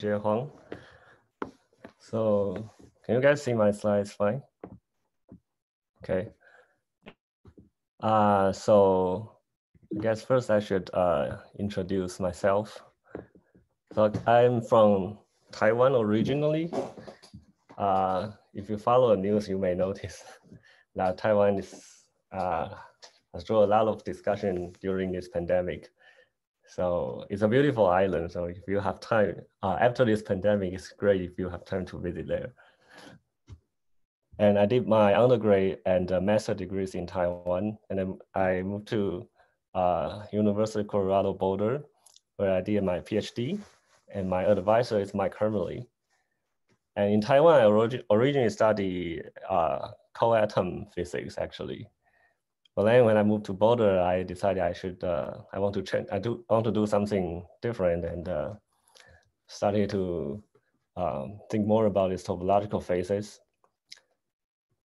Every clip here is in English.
Sheng-Jie Huang. So can you guys see my slides fine? Okay. So I guess first I should introduce myself. So I'm from Taiwan originally. If you follow the news, you may notice that Taiwan is has drawn a lot of discussion during this pandemic. So it's a beautiful island. So if you have time, after this pandemic, it's great if you have time to visit there. And I did my undergrad and master degrees in Taiwan. And then I moved to University of Colorado Boulder, where I did my PhD. And my advisor is Mike Hermely. And in Taiwan, I originally studied co-atom physics, actually. But then when I moved to Boulder, I decided I want to change. I want to do something different, and started to think more about these topological phases.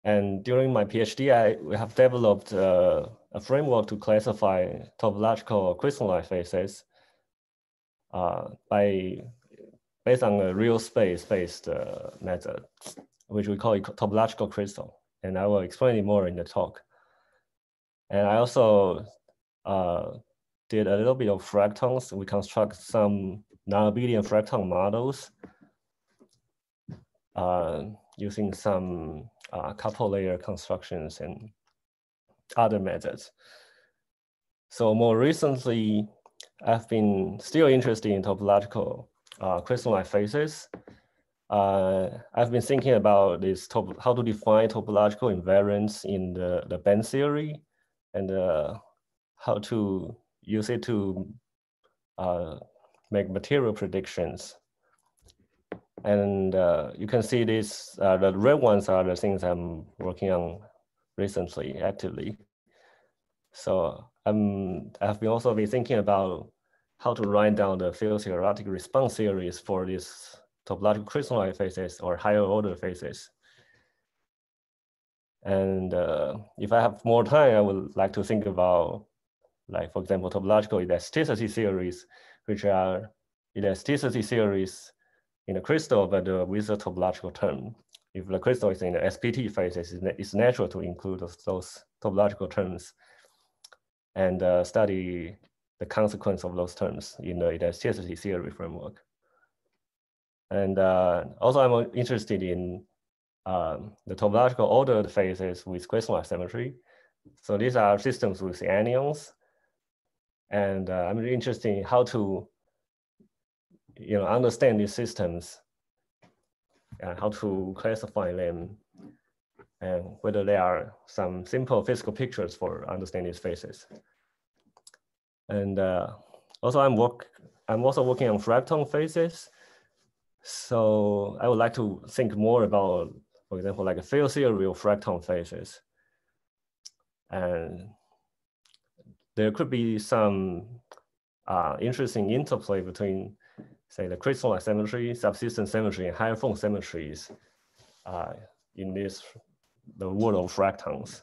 And during my PhD, we have developed a framework to classify topological crystalline phases based on a real space-based method, which we call it topological crystal. And I will explain it more in the talk. And I also did a little bit of fractons. We construct some non-abelian fracton models using some couple layer constructions and other methods. So more recently, I've been still interested in topological crystalline phases. I've been thinking about this how to define topological invariance in the band theory, and how to use it to make material predictions. And you can see this, the red ones are the things I'm working on recently, actively. So I've been also been thinking about how to write down the field theoretic response series for these topological crystalline phases or higher order phases. And if I have more time, I would like to think about, like, for example, topological elasticity theories, which are elasticity theories in a crystal, but with a topological term. If the crystal is in the SPT phases, it's natural to include those topological terms and study the consequence of those terms in the elasticity theory framework. And also I'm interested in the topological ordered phases with crystalline symmetry. So these are systems with anyons. And I'm really interested in how to understand these systems and how to classify them, and whether there are some simple physical pictures for understanding these phases. And also I'm also working on fracton phases. So I would like to think more about, for example, like a field theory of fracton phases. And there could be some interesting interplay between, say, the crystalline symmetry, subsystem symmetry, and higher form symmetries in the world of fractons.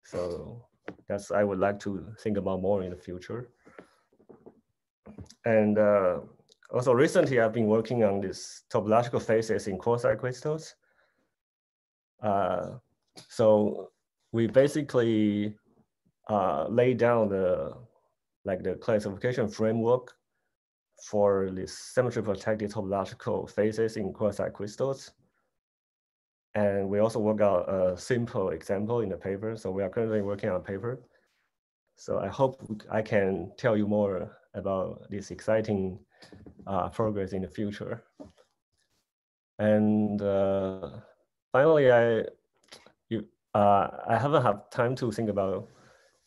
So that's I would like to think about more in the future. And also recently, I've been working on these topological phases in quartz crystals. So we basically lay down the classification framework for this symmetry protected topological phases in quartz crystals. And we also work out a simple example in the paper. So we are currently working on a paper. So I hope I can tell you more about this exciting progress in the future. And finally, I haven't had time to think about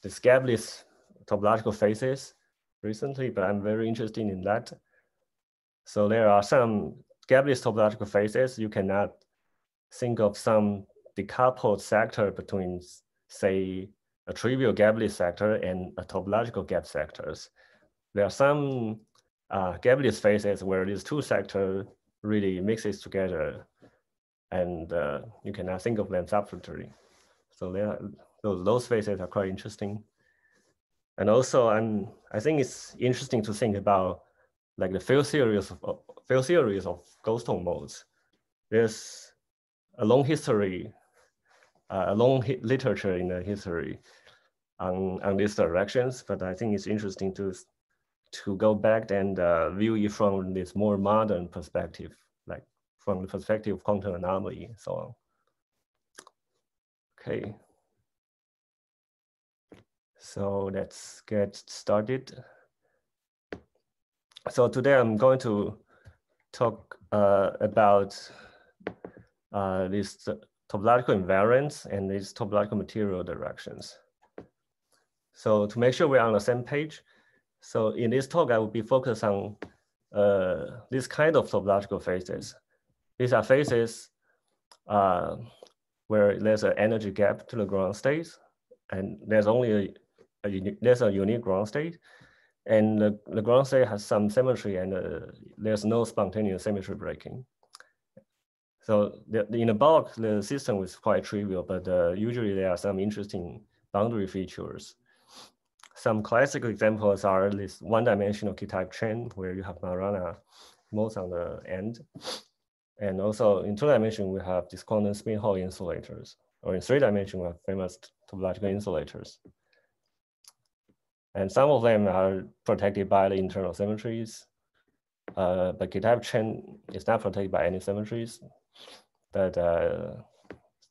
the gabless topological phases recently, but I'm very interested in that. So there are some gabless topological phases. You cannot think of some decoupled sector between, say, a trivial gabless sector and a topological gap sectors. There are some gabless phases where these two sectors really mixes together, and you cannot think of them separately. So those phases are quite interesting. And also, I think it's interesting to think about like the field theories field theories of ghost tone modes. There's a long history, literature in the history on these directions, but I think it's interesting to go back and view it from this more modern perspective, like from the perspective of quantum anomaly and so on. Okay. So let's get started. So today I'm going to talk about these topological invariants and these topological material directions. So to make sure we're on the same page, so in this talk, I will be focused on this kind of topological phases. These are phases where there's an energy gap to the ground state, and there's only there's a unique ground state, and the ground state has some symmetry, and there's no spontaneous symmetry breaking. So in the bulk, the system is quite trivial, but usually there are some interesting boundary features. Some classical examples are this one-dimensional K-type chain where you have Majorana modes on the end. And also in 2 dimension, we have these quantum spin Hall insulators. Or in 3 dimension, we have famous topological insulators. And some of them are protected by the internal symmetries. But K-type chain is not protected by any symmetries. But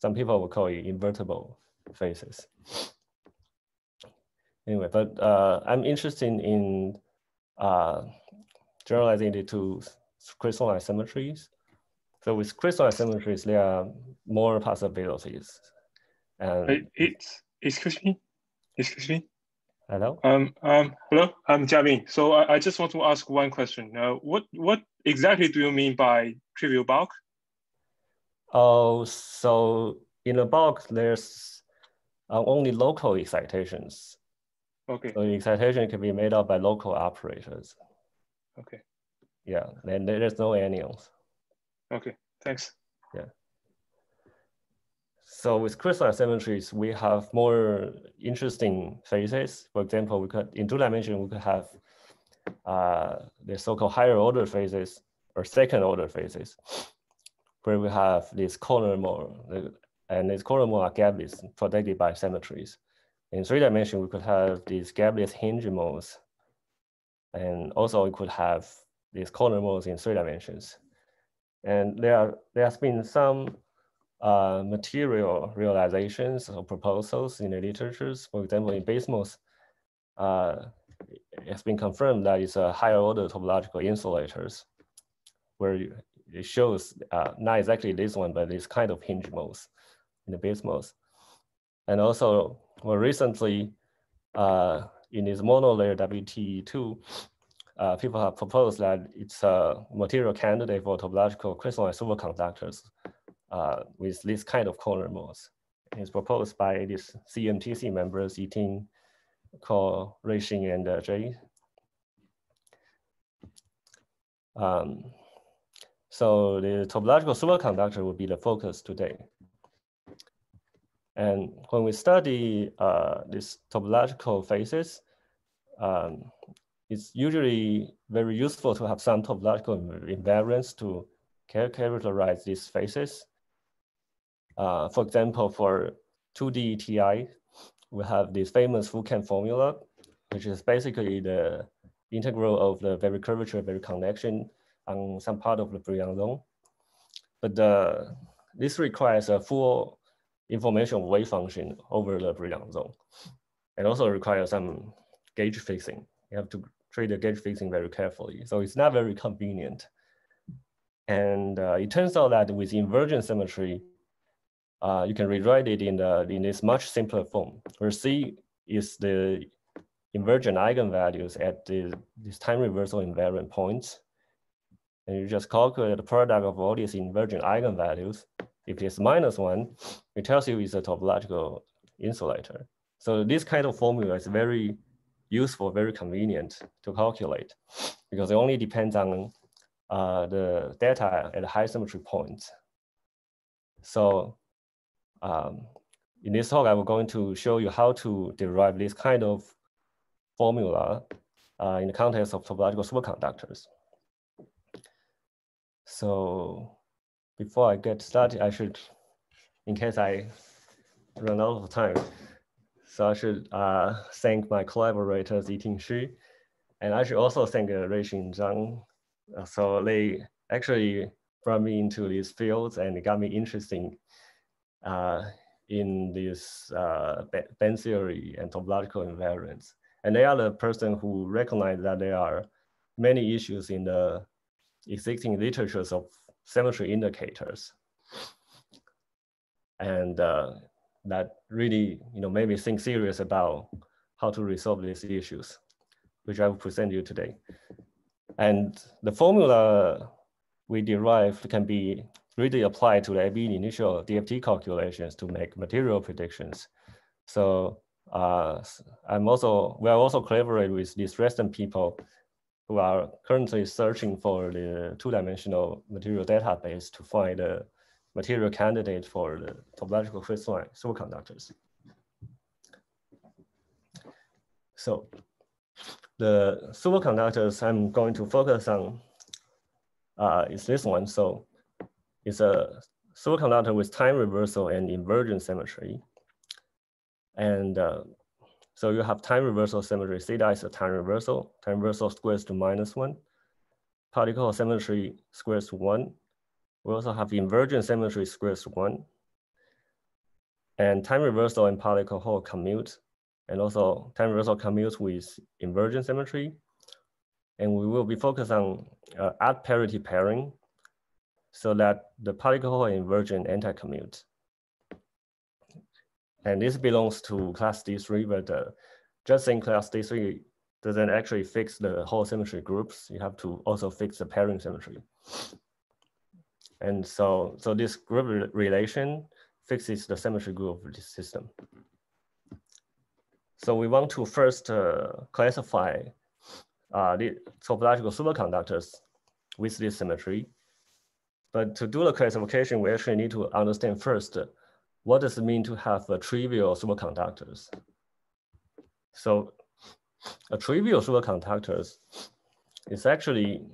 some people will call it invertible phases. Anyway, but I'm interested in generalizing it to crystalline symmetries. So with crystalline symmetries, there are more possibilities. And excuse me. Hello. Hello. I'm Jiaming. So I just want to ask one question. What exactly do you mean by trivial bulk? Oh, so in the bulk, there's only local excitations. Okay. So the excitation can be made up by local operators. Okay. Yeah, and there's no anyons. Okay, thanks. Yeah. So with crystalline symmetries, we have more interesting phases. For example, we could, in 2 dimensions, we could have the so-called higher order phases or second order phases, where we have this corner mode, and these corner mode are gapless, protected by symmetries. In 3 dimensions, we could have these gapless hinge modes. And also we could have these corner modes in 3 dimensions. And there has been some material realizations or proposals in the literatures. For example, in base modes, it's been confirmed that it's a higher order topological insulators, where it shows not exactly this one, but this kind of hinge modes in the base modes. And also, more recently, in this monolayer WT2, people have proposed that it's a material candidate for topological crystalline superconductors with this kind of corner modes. It's proposed by these CMTC members, Yiting, Colin, and Jay. So the topological superconductor will be the focus today. And when we study these topological phases, it's usually very useful to have some topological invariants to characterize these phases. For example, for 2D TI, we have this famous Floquet formula, which is basically the integral of the very curvature, very connection on some part of the Brillouin zone. But this requires a full information wave function over the Brillouin zone. And also requires some gauge fixing. You have to treat the gauge fixing very carefully. So it's not very convenient. And it turns out that with inversion symmetry, you can rewrite it in this much simpler form, where C is the invergent eigenvalues at these time reversal invariant points. And you just calculate the product of all these invergent eigenvalues. If it's -1, it tells you it's a topological insulator. So this kind of formula is very useful, very convenient to calculate, because it only depends on the data at high symmetry points. So in this talk, I'm going to show you how to derive this kind of formula in the context of topological superconductors. So before I get started, I should, in case I run out of time, so I should thank my collaborators, Sheng-Jie, and I should also thank Sheng-Jie. So they actually brought me into these fields and got me interested in this band theory and topological invariance. And they are the person who recognize that there are many issues in the existing literatures of symmetry indicators. And that really made me think serious about how to resolve these issues, which I will present you today. And the formula we derived can be really applied to the AB initial DFT calculations to make material predictions. So we are also collaborating with these Western people who are currently searching for the two-dimensional material database to find a material candidate for the topological crystalline superconductors. So the superconductors I'm going to focus on is this one. So it's a superconductor with time reversal and inversion symmetry. And so you have time reversal symmetry. Theta is a time reversal. Time reversal squares to -1. Particle symmetry squares to 1. We also have inversion symmetry squares to 1. And time reversal and particle Hall commute. And also time reversal commutes with inversion symmetry. And we will be focused on at parity pairing so that the particle Hall and inversion anti-commute. And this belongs to class D3, but just saying class D3 doesn't actually fix the whole symmetry groups. You have to also fix the pairing symmetry. And so this group relation fixes the symmetry group of this system. So we want to first classify the topological superconductors with this symmetry. But to do the classification, we actually need to understand first what does it mean to have trivial superconductors. So a trivial superconductors is actually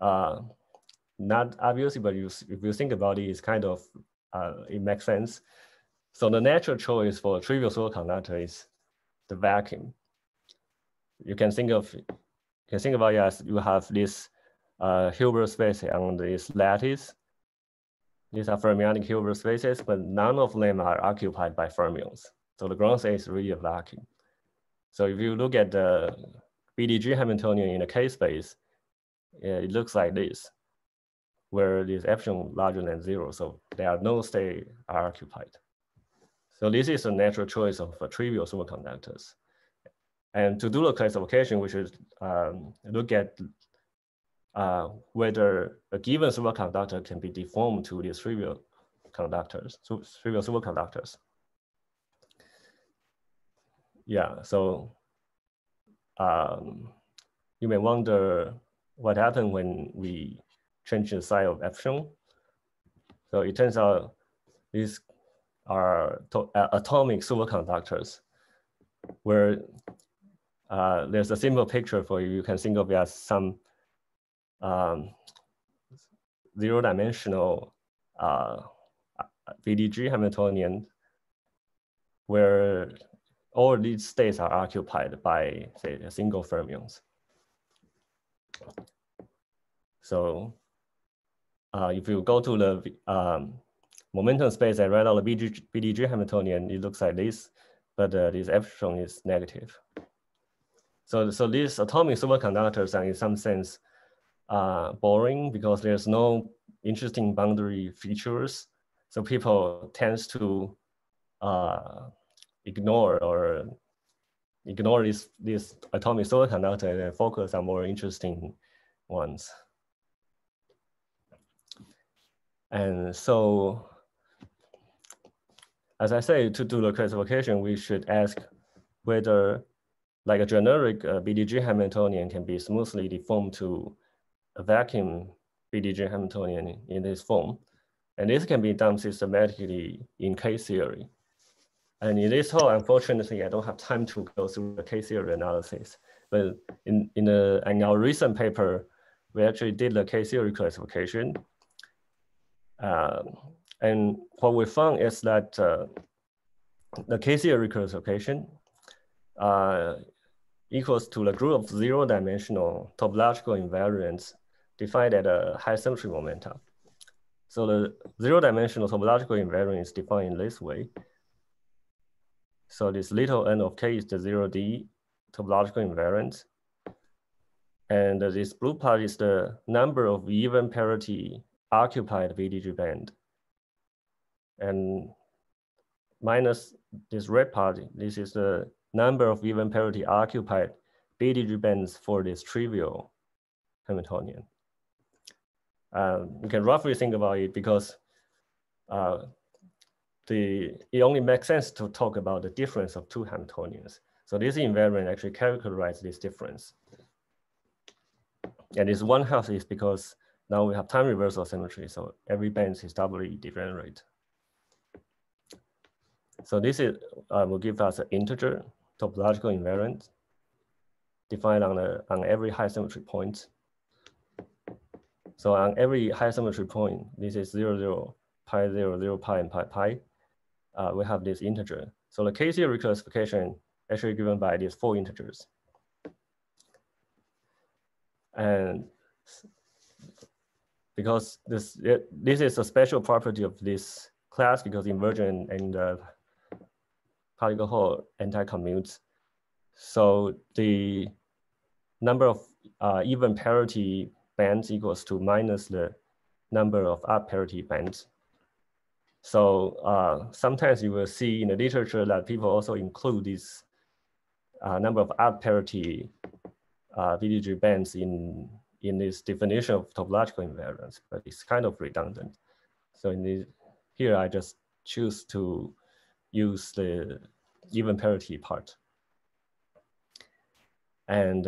not obvious, but if you think about it, it's kind of, it makes sense. So the natural choice for a trivial superconductor is the vacuum. You can think about it as you have this Hilbert space on this lattice. These are fermionic Hilbert spaces, but none of them are occupied by fermions. So the ground state is really a vacuum. So if you look at the BDG Hamiltonian in the K space, it looks like this, where this epsilon larger than 0. So there are no states are occupied. So this is a natural choice of trivial superconductors. And to do the classification, we should look at whether a given superconductor can be deformed to these trivial superconductors. Yeah, so you may wonder what happened when we change the sign of epsilon. So it turns out these are atomic superconductors where there's a simple picture for you. You can think of it as some zero-dimensional VDG Hamiltonian where all these states are occupied by, say, single fermions. So if you go to the momentum space and write out the BDG Hamiltonian, it looks like this, but this epsilon is negative. So these atomic superconductors are in some sense boring because there's no interesting boundary features. So people tend to ignore this atomic superconductor and focus on more interesting ones. And so, as I say, to do the classification, we should ask whether like a generic BDG Hamiltonian can be smoothly deformed to a vacuum BDG Hamiltonian in this form. And this can be done systematically in K-theory. And in this talk, unfortunately, I don't have time to go through the K-theory analysis. But in our recent paper, we actually did the K-series classification. And what we found is that the K-series classification equals to the group of zero-dimensional topological invariants defined at a high symmetry momenta. So the zero-dimensional topological invariant is defined in this way. So this little n of k is the 0D topological invariant. And this blue part is the number of even parity occupied VDG band. And minus this red part, this is the number of even parity occupied VDG bands for this trivial Hamiltonian. You can roughly think about it because it only makes sense to talk about the difference of two Hamiltonians. So this invariant actually characterizes this difference. And this 1/2 is because now we have time reversal symmetry, so every band is doubly degenerate. So this is will give us an integer topological invariant defined on every high symmetry point. So on every high symmetry point, this is 0, 0, pi 0, 0, pi, and pi, pi. We have this integer. So the K-series reclassification actually given by these 4 integers. And because this is a special property of this class because inversion and the particle Hall anti-commutes. So the number of even parity bands equals to minus the number of odd parity bands. So sometimes you will see in the literature that people also include this number of odd parity VDG bands in this definition of topological invariance, but it's kind of redundant. So here I just choose to use the even parity part. And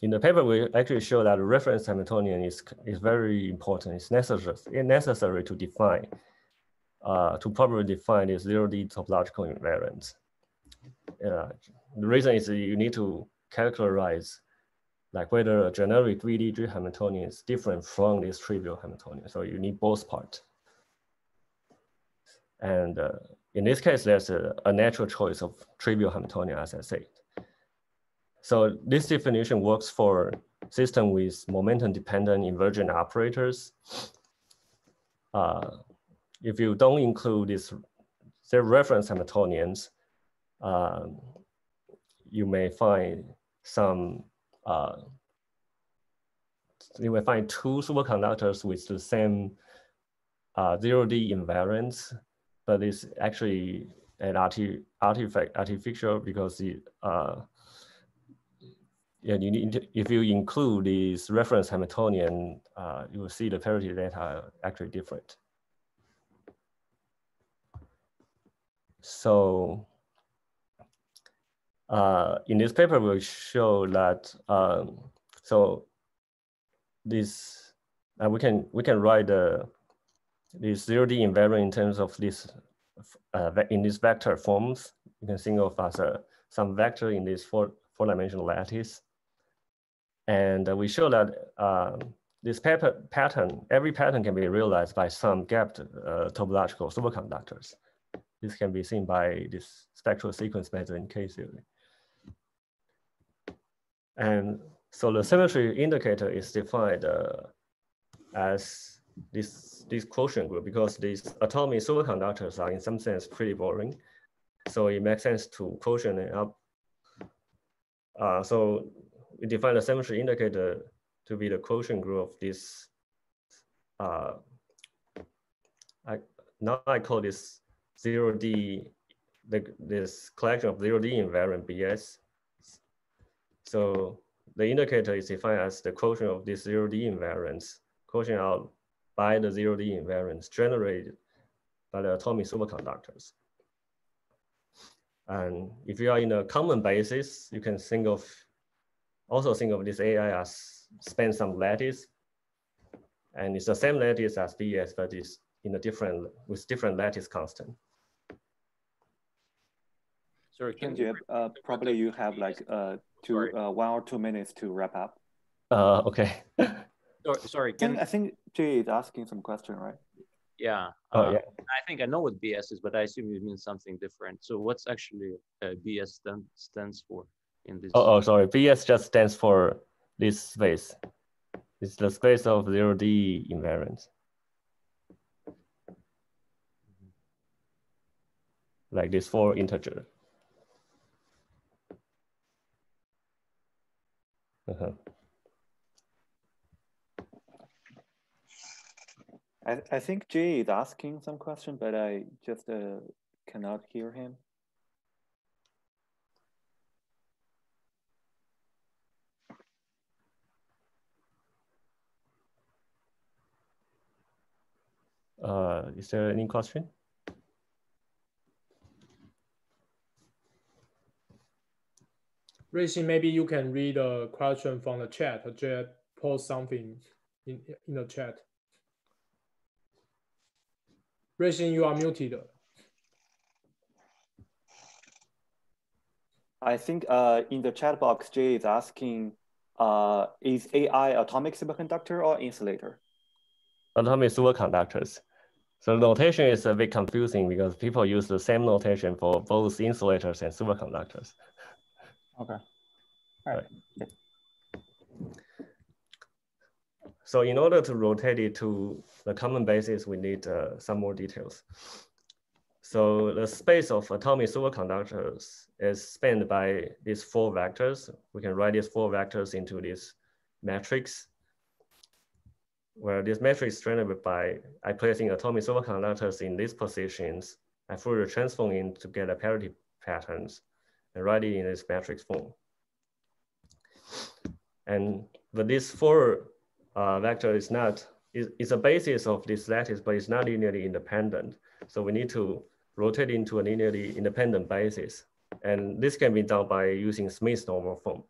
in the paper, we actually show that reference Hamiltonian is very important. It's necessary to define, to properly define this 0D topological invariance. The reason is you need to characterize like whether a generic VDG Hamiltonian is different from this trivial Hamiltonian. So you need both parts. And in this case, there's a natural choice of trivial Hamiltonian, as I said. So this definition works for system with momentum-dependent inversion operators. If you don't include these reference Hamiltonians, you may find you may find 2 superconductors with the same 0D invariance, but it's actually an artificial because if you include these reference Hamiltonian, you will see the parity data are actually different. So in this paper, we show that we can write this 0D invariant in terms of this in these vector forms. You can think of as some vector in this four-dimensional lattice. And we show that this pattern, every pattern can be realized by some gapped topological superconductors. This can be seen by this spectral sequence method in K-series. And so the symmetry indicator is defined as this quotient group because these atomic superconductors are in some sense pretty boring. So it makes sense to quotient it up. So we define the symmetry indicator to be the quotient group of this. Now I call this 0D, this collection of 0D invariant BS. So the indicator is defined as the quotient of this 0D invariance, quotient out by the 0D invariance generated by the atomic superconductors. And if you are in a common basis, you can also think of this AI as span some lattice. And it's the same lattice as BS, but it's in a with different lattice constant. Sorry, Sheng-Jie, probably you have like 1 or 2 minutes to wrap up. Okay. Sorry. I think Jay is asking some question, right? Yeah. Oh, yeah. I think I know what BS is, but I assume you mean something different. So what's actually BS stands for in this? Oh, sorry. BS just stands for this space. It's the space of 0D invariance. Like this 4 integer. I think Jay is asking some question, but I just cannot hear him. Is there any question? Racing, maybe you can read a question from the chat. Jet post something in the chat. Racing, you are muted. I think in the chat box, Jay is asking, is AI atomic superconductor or insulator? Atomic superconductors. So notation is a bit confusing because people use the same notation for both insulators and superconductors. Okay. All right. Okay. So in order to rotate it to the common basis, we need some more details. So the space of atomic superconductors is spanned by these 4 vectors. We can write these 4 vectors into this matrix, where this matrix is generated by placing atomic superconductors in these positions. I Fourier transform in to get a parity patterns and write it in this matrix form. But this 4 vector is not, it's a basis of this lattice, but it's not linearly independent. So we need to rotate into a linearly independent basis. And this can be done by using Smith's normal form.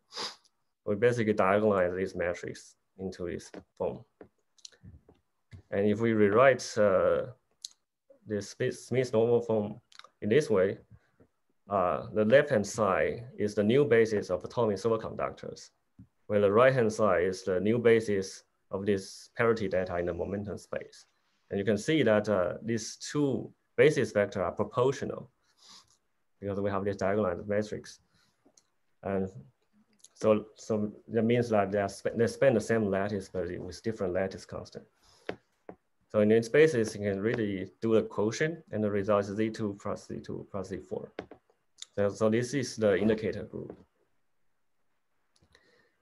We basically diagonalize this matrix into this form. And if we rewrite this Smith's normal form in this way, the left-hand side is the new basis of atomic superconductors, where the right-hand side is the new basis of this parity data in the momentum space. And you can see that these 2 basis vectors are proportional because we have this diagonalized matrix. And so that means that they span the same lattice, but with different lattice constant. So in these spaces, you can really do the quotient, and the result is Z2 plus Z2 plus Z4. So this is the indicator group.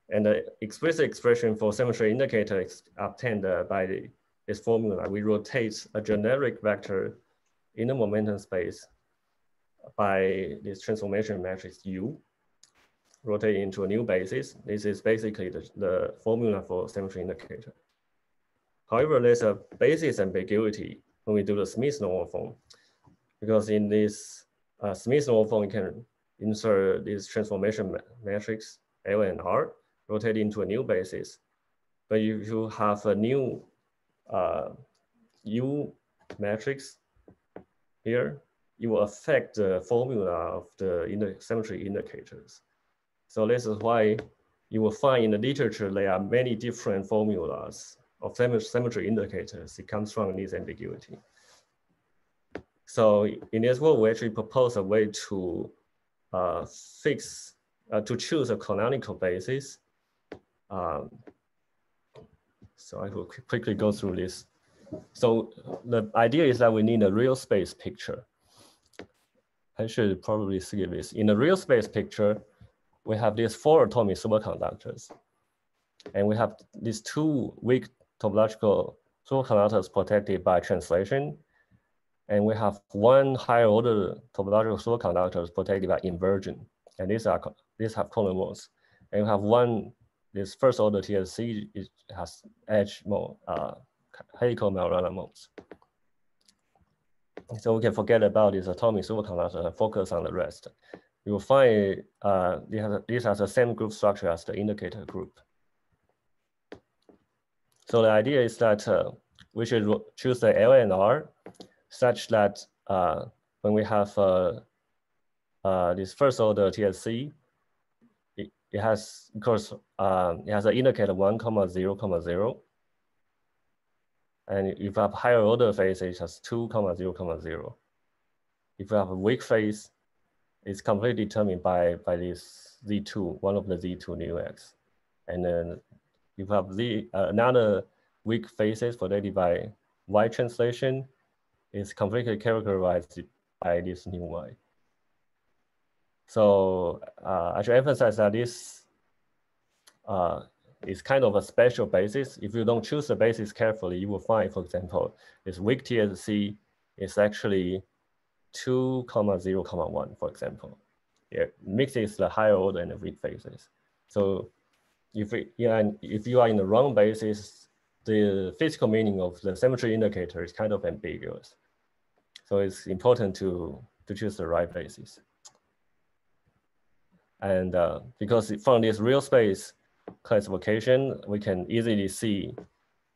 And the explicit expression for symmetry indicator is obtained by this formula. We rotate a generic vector in the momentum space by this transformation matrix U, rotate into a new basis. This is basically the formula for symmetry indicator. However, there's a basis ambiguity when we do the Smith normal form, because in this Smith normal form, you can insert this transformation matrix L and R, rotate into a new basis. But if you have a new U matrix here, it will affect the formula of the symmetry indicators. So this is why you will find in the literature there are many different formulas of symmetry indicators. It comes from this ambiguity. So in this work, we actually propose a way to to choose a canonical basis. So I will quickly go through this. So the idea is that we need a real space picture. I should probably see this. In the real space picture, we have these 4 atomic superconductors. And we have these 2 weak topological superconductors protected by translation. And we have 1 higher order topological superconductors protected by inversion. And these have Colin modes. And we have this first order TSC, it has edge mode, helical Majorana modes. So we can forget about this atomic superconductor and focus on the rest. You will find these have the same group structure as the indicator group. So the idea is that we should choose the L and R such that when we have this first order TSC, it has, of course, it has an indicator 1, 0, 0. And if you have higher order phase, it has 2, 0, 0. If you have a weak phase, it's completely determined by this Z2, one of the Z2 nu X. And then you have another weak phases related by Y translation is completely characterized by this nu Y. So I should emphasize that this is kind of a special basis. If you don't choose the basis carefully, you will find, for example, this weak TSC is actually 2, 0, 1, for example. It mixes the higher order and the weak phases. So if you are in the wrong basis, the physical meaning of the symmetry indicator is kind of ambiguous. So it's important to choose the right basis. And because from this real space classification, we can easily see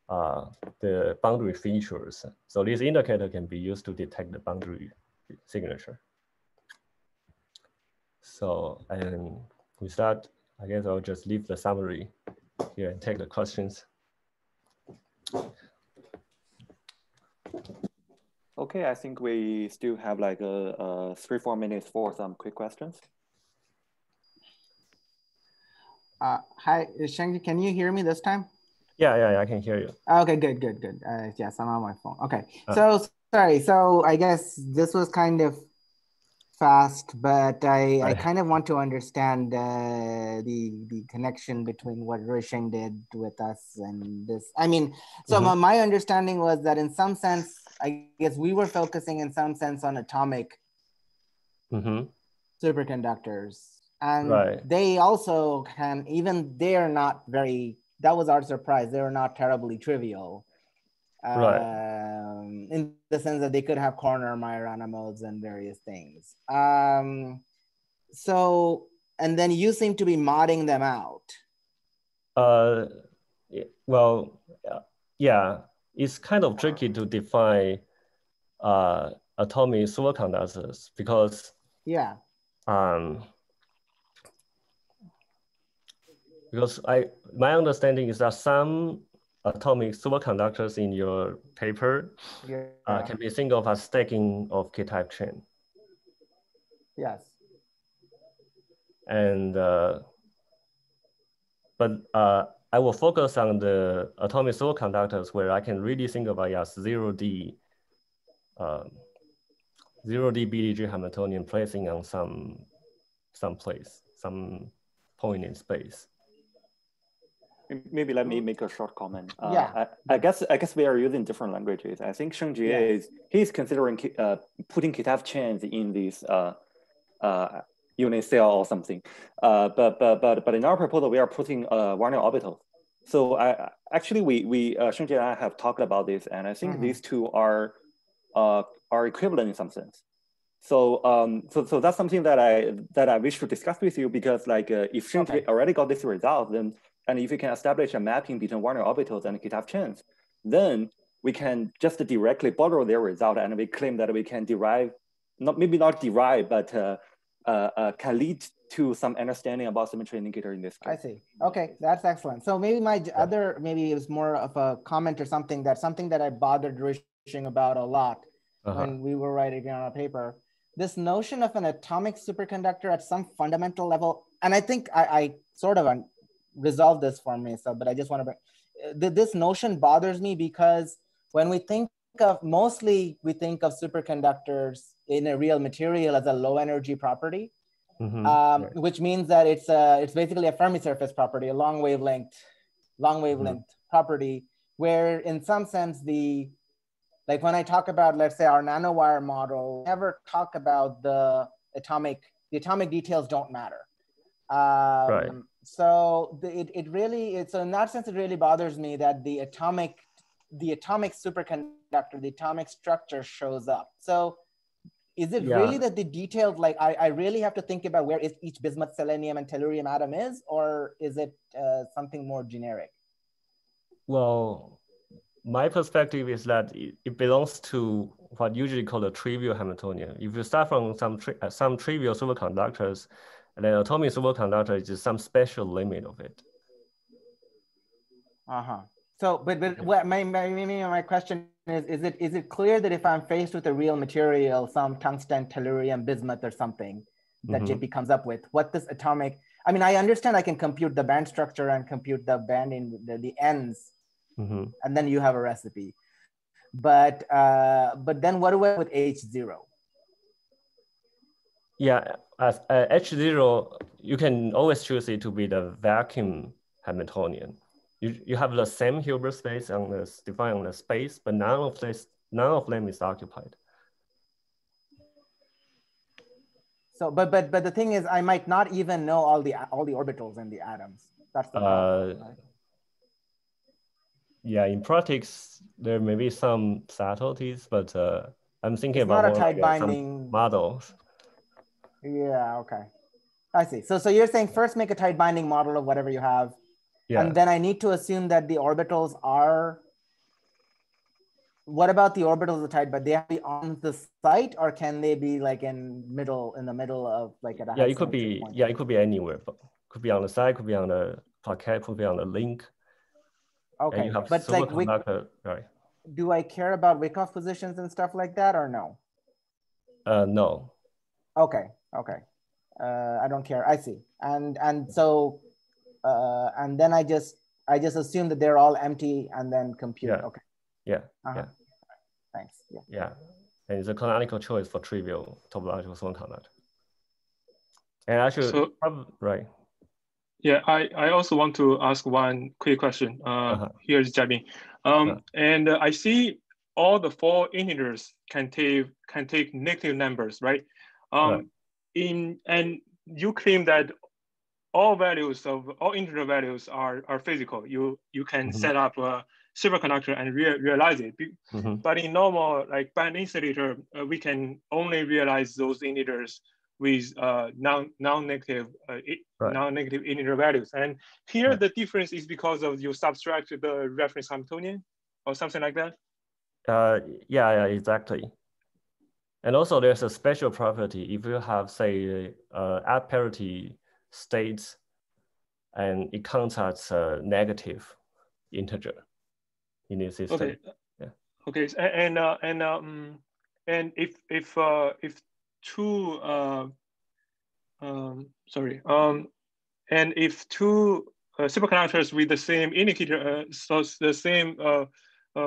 the boundary features. So this indicator can be used to detect the boundary signature. So, and with that, I guess I'll just leave the summary here and take the questions. Okay, I think we still have like 3-4 minutes for some quick questions. Hi, Sheng-Jie, can you hear me this time? Yeah, I can hear you. Okay, good. Yes, I'm on my phone. Okay, so sorry. So I guess this was kind of fast, but I kind of want to understand the connection between what Ruisheng did with us and this. I mean, so my understanding was that in some sense, I guess we were focusing in some sense on atomic superconductors. And they also can, even they're not very, that was our surprise, they were not terribly trivial. In the sense that they could have corner Majorana modes and various things. So, and then you seem to be modding them out. Well, yeah, it's kind of tricky to define atomic superconductors because because my understanding is that some atomic superconductors in your paper can be think of as stacking of K-type chain. Yes. And but I will focus on the atomic superconductors where I can really think about as 0D BDG Hamiltonian placing on some place, some point in space. Maybe let me make a short comment. I guess we are using different languages. I think Sheng-Jie he's considering putting K-type chains in this unit cell or something. But in our proposal, we are putting Warner orbitals. So actually we Sheng-Jie and I have talked about this, and I think these two are equivalent in some sense. So so that's something that I wish to discuss with you, because like if Sheng-Jie already got this result, then and if we can establish a mapping between Warner orbitals and K-type chains, then we can just directly borrow their result, and we claim that we can derive, maybe not derive, but can lead to some understanding about symmetry indicator in this case. I see. Okay, that's excellent. So maybe my other, maybe it was more of a comment or something that I bothered Ruisheng about a lot when we were writing on a paper. This notion of an atomic superconductor at some fundamental level, and I think I sort of resolved this for me, so, but I just want to bring, this notion bothers me because when we think of, mostly we think of superconductors in a real material as a low energy property, which means that it's basically a Fermi surface property, a long wavelength property, where in some sense like when I talk about, let's say, our nanowire model, never talk about the atomic details don't matter. So it really, so in that sense, it really bothers me that the atomic superconductor, the atomic structure shows up. So is it really that the detailed, like I really have to think about where each bismuth, selenium, and tellurium atom is, or is it something more generic? Well, my perspective is that it belongs to what usually called a trivial Hamiltonian. If you start from some trivial superconductors, And then atomic superconductor is just some special limit of it. So, but what my question is it clear that if I'm faced with a real material, some tungsten, tellurium, bismuth, or something that JP comes up with, what this atomic? I mean, I understand I can compute the band structure and compute the band in the ends, and then you have a recipe. But then what do I with H0? Yeah, as H0, you can always choose it to be the vacuum Hamiltonian. You have the same Hilbert space on the defined on the space, but none of them is occupied. So, but the thing is, I might not even know all the orbitals in the atoms. That's the problem, right? Yeah, in practice there may be some subtleties, but I'm thinking it's about not a more tight like binding some models. Yeah. Okay. I see. So you're saying first make a tight binding model of whatever you have. Yeah. And then I need to assume that the orbitals are, what about the orbitals of the tight, but they have to be on the site, or can they be like in the middle of like at a it could be point? Yeah, it could be anywhere, but could be on the side, could be on the Floquet, could be on the link. Okay, you have but like right. Do I care about Wyckoff positions and stuff like that, or no? No. Okay. I don't care. I see. And so and then I just assume that they're all empty and then compute. Yeah. Okay. Yeah. Yeah. Thanks. Yeah. Yeah. And it's a canonical choice for trivial topological superconductor. And actually, right. Yeah, I also want to ask one quick question. Here's Jiabing. And I see all the 4 integers can take negative numbers, right? And you claim that all integer values are physical. You can set up a superconductor and realize it. But in normal like band insulator, we can only realize those integers with non-negative integer values. And here the difference is because of you subtract the reference Hamiltonian or something like that? Yeah, exactly. And also there's a special property. If you have, say, at parity states and it counts as a negative integer in this system. Okay. Yeah. Okay. And if two and if two superconductors with the same indicator, so the same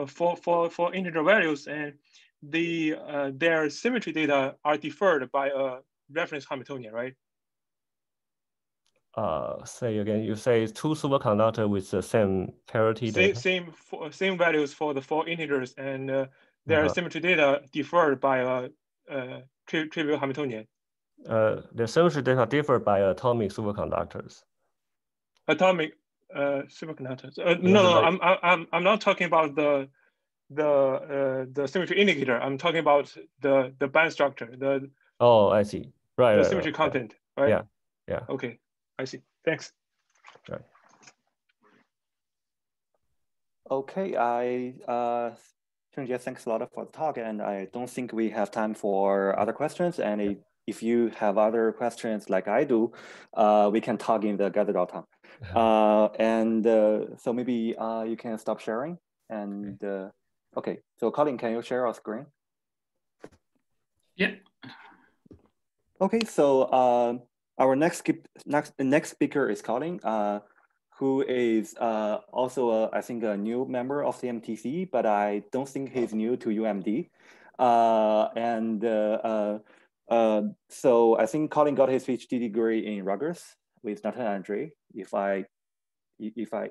for integer values, and their symmetry data are deferred by a reference Hamiltonian, right? Say again, you say 2 superconductors with the same parity data? Same values for the 4 integers, and their symmetry data deferred by a trivial Hamiltonian. The symmetry data differ by atomic superconductors. Atomic superconductors. No, I'm not talking about the symmetry indicator. I'm talking about the band structure. Oh, I see. Right. The symmetry content. Right. Yeah. Okay, I see. Thanks. Right. Okay, Sheng-Jie, thanks a lot for the talk, and I don't think we have time for other questions. And if you have other questions like I do, we can talk in the gather.com. So maybe you can stop sharing. And okay, so Colin, can you share our screen? Yeah. Okay, so our next speaker is Colin, who is also, I think, a new member of CMTC, but I don't think he's new to UMD. So I think Colin got his PhD degree in Rutgers with Nathan Andre.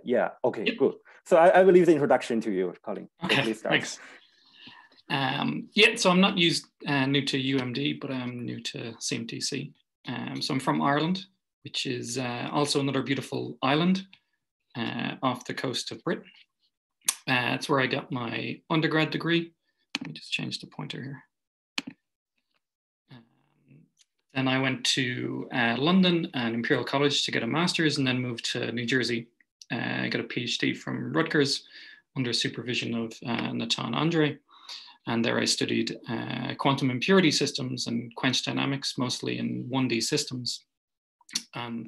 Yeah, okay, yep. Good. So I will leave the introduction to you, Colin. Okay, so please start. Thanks. Yeah, so I'm not new to UMD, but I'm new to CMTC. So I'm from Ireland, which is also another beautiful island off the coast of Britain. It's where I got my undergrad degree. Let me just change the pointer here. Then I went to London and Imperial College to get a master's, and then moved to New Jersey. I got a PhD from Rutgers under supervision of Nathan Andre. And there I studied quantum impurity systems and quench dynamics, mostly in 1D systems.